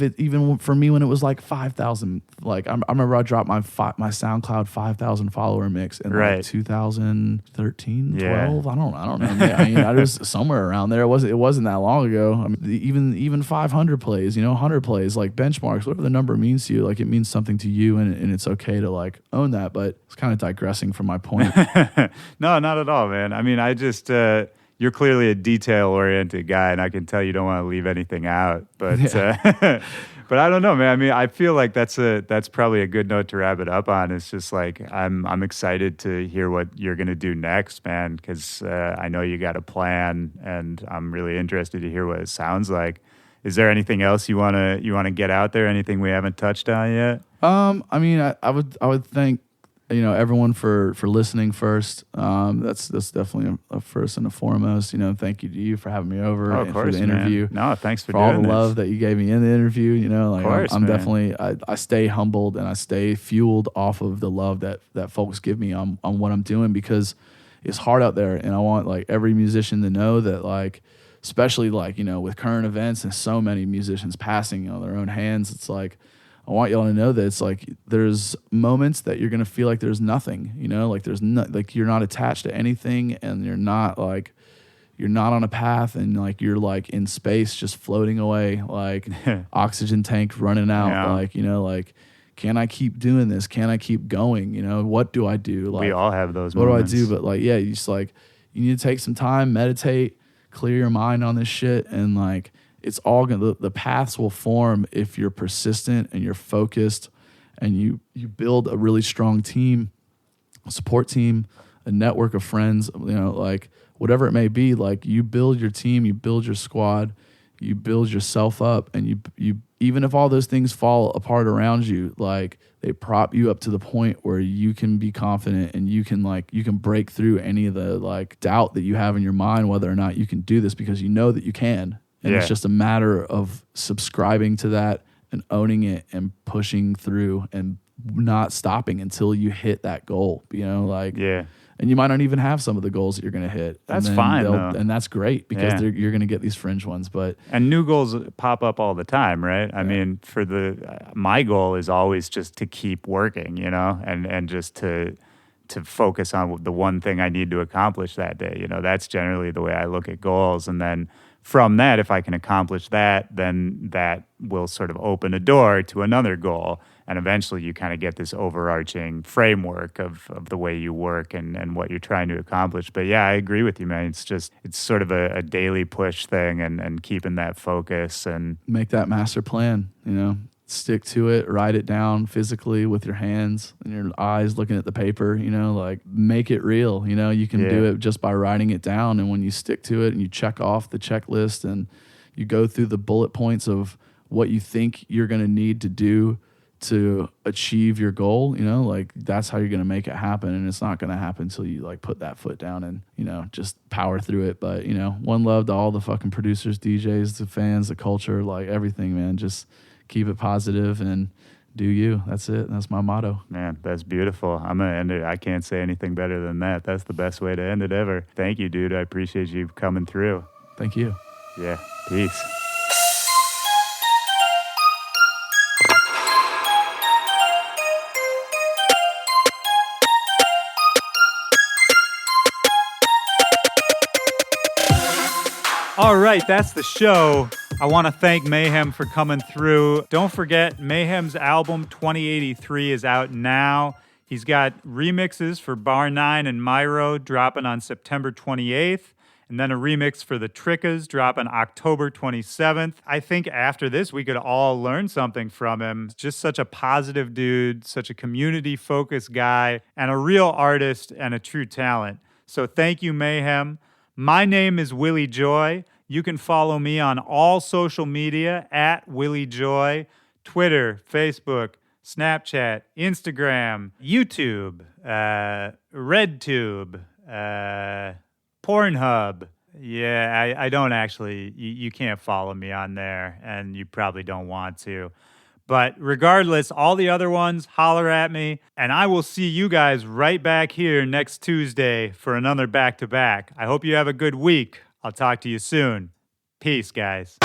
for me when it was like 5,000, like I remember I dropped my SoundCloud 5,000 follower mix in like 2013, 12. I don't know. I mean, I was somewhere around there. It wasn't that long ago. I mean, even 500 plays, 100 plays, like benchmarks, whatever the number means to you, like it means something to you, and it's okay to like own that. But it's kind of digressing from my point. No, not at all, man. I mean, I just. You're clearly a detail-oriented guy, and I can tell you don't want to leave anything out. But but I don't know, man. I mean, I feel like that's probably a good note to wrap it up on. It's just like I'm excited to hear what you're gonna do next, man, because I know you got a plan, and I'm really interested to hear what it sounds like. Is there anything else you wanna get out there? Anything we haven't touched on yet? I mean, I would thank everyone for listening first. That's definitely a first and a foremost. Thank you to you for having me over and for the interview. Man. No, thanks for all doing the this. love that you gave me in the interview. Like of course, I'm man. definitely I stay humbled and I stay fueled off of the love that folks give me on what I'm doing, because it's hard out there, and I want like every musician to know that, like, especially like with current events and so many musicians passing on their own hands, it's like, I want y'all to know that it's like there's moments that you're gonna feel like there's nothing, like there's like you're not attached to anything, and you're not on a path, and like you're like in space just floating away, like oxygen tank running out, like like, can I keep doing this? Can I keep going? What do I do? Like, we all have those what moments. do I do? But like, you just like, you need to take some time, meditate, clear your mind on this shit, and like, it's all gonna, the paths will form if you're persistent and you're focused, and you build a really strong team, a support team, a network of friends, like whatever it may be. Like, you build your team, you build your squad, you build yourself up, and you even if all those things fall apart around you, like they prop you up to the point where you can be confident, and you can break through any of the like doubt that you have in your mind whether or not you can do this, because you know that you can. And it's just a matter of subscribing to that and owning it and pushing through and not stopping until you hit that goal, And you might not even have some of the goals that you're going to hit. That's fine, though. And that's great, because you're going to get these fringe ones. And new goals pop up all the time, right? I mean, my goal is always just to keep working, and just to focus on the one thing I need to accomplish that day. That's generally the way I look at goals. And then from that, if I can accomplish that, then that will sort of open a door to another goal. And eventually you kind of get this overarching framework of the way you work and what you're trying to accomplish. But yeah, I agree with you, man. It's sort of a daily push thing, and keeping that focus and make that master plan, stick to it, write it down physically with your hands and your eyes looking at the paper, like make it real. You can do it just by writing it down. And when you stick to it and you check off the checklist and you go through the bullet points of what you think you're going to need to do to achieve your goal, like that's how you're going to make it happen. And it's not going to happen until you like put that foot down and, just power through it. But, one love to all the fucking producers, DJs, the fans, the culture, like everything, man. Just keep it positive and do you. That's it. That's my motto. Man, that's beautiful. I'm going to end it. I can't say anything better than that. That's the best way to end it ever. Thank you, dude. I appreciate you coming through. Thank you. Yeah. Peace. All right, that's the show. I want to thank Mayhem for coming through. Don't forget, Mayhem's album 2083 is out now. He's got remixes for Bar 9 and Myro dropping on September 28th, and then a remix for Tha Trickaz dropping October 27th. I think after this, we could all learn something from him. Just such a positive dude, such a community-focused guy, and a real artist and a true talent. So thank you, Mayhem. My name is Willy Joy. You can follow me on all social media at Willy Joy, Twitter, Facebook, Snapchat, Instagram, YouTube, RedTube, Pornhub. Yeah, I don't actually, you can't follow me on there, and you probably don't want to. But regardless, all the other ones, holler at me, and I will see you guys right back here next Tuesday for another back-to-back. I hope you have a good week. I'll talk to you soon. Peace, guys.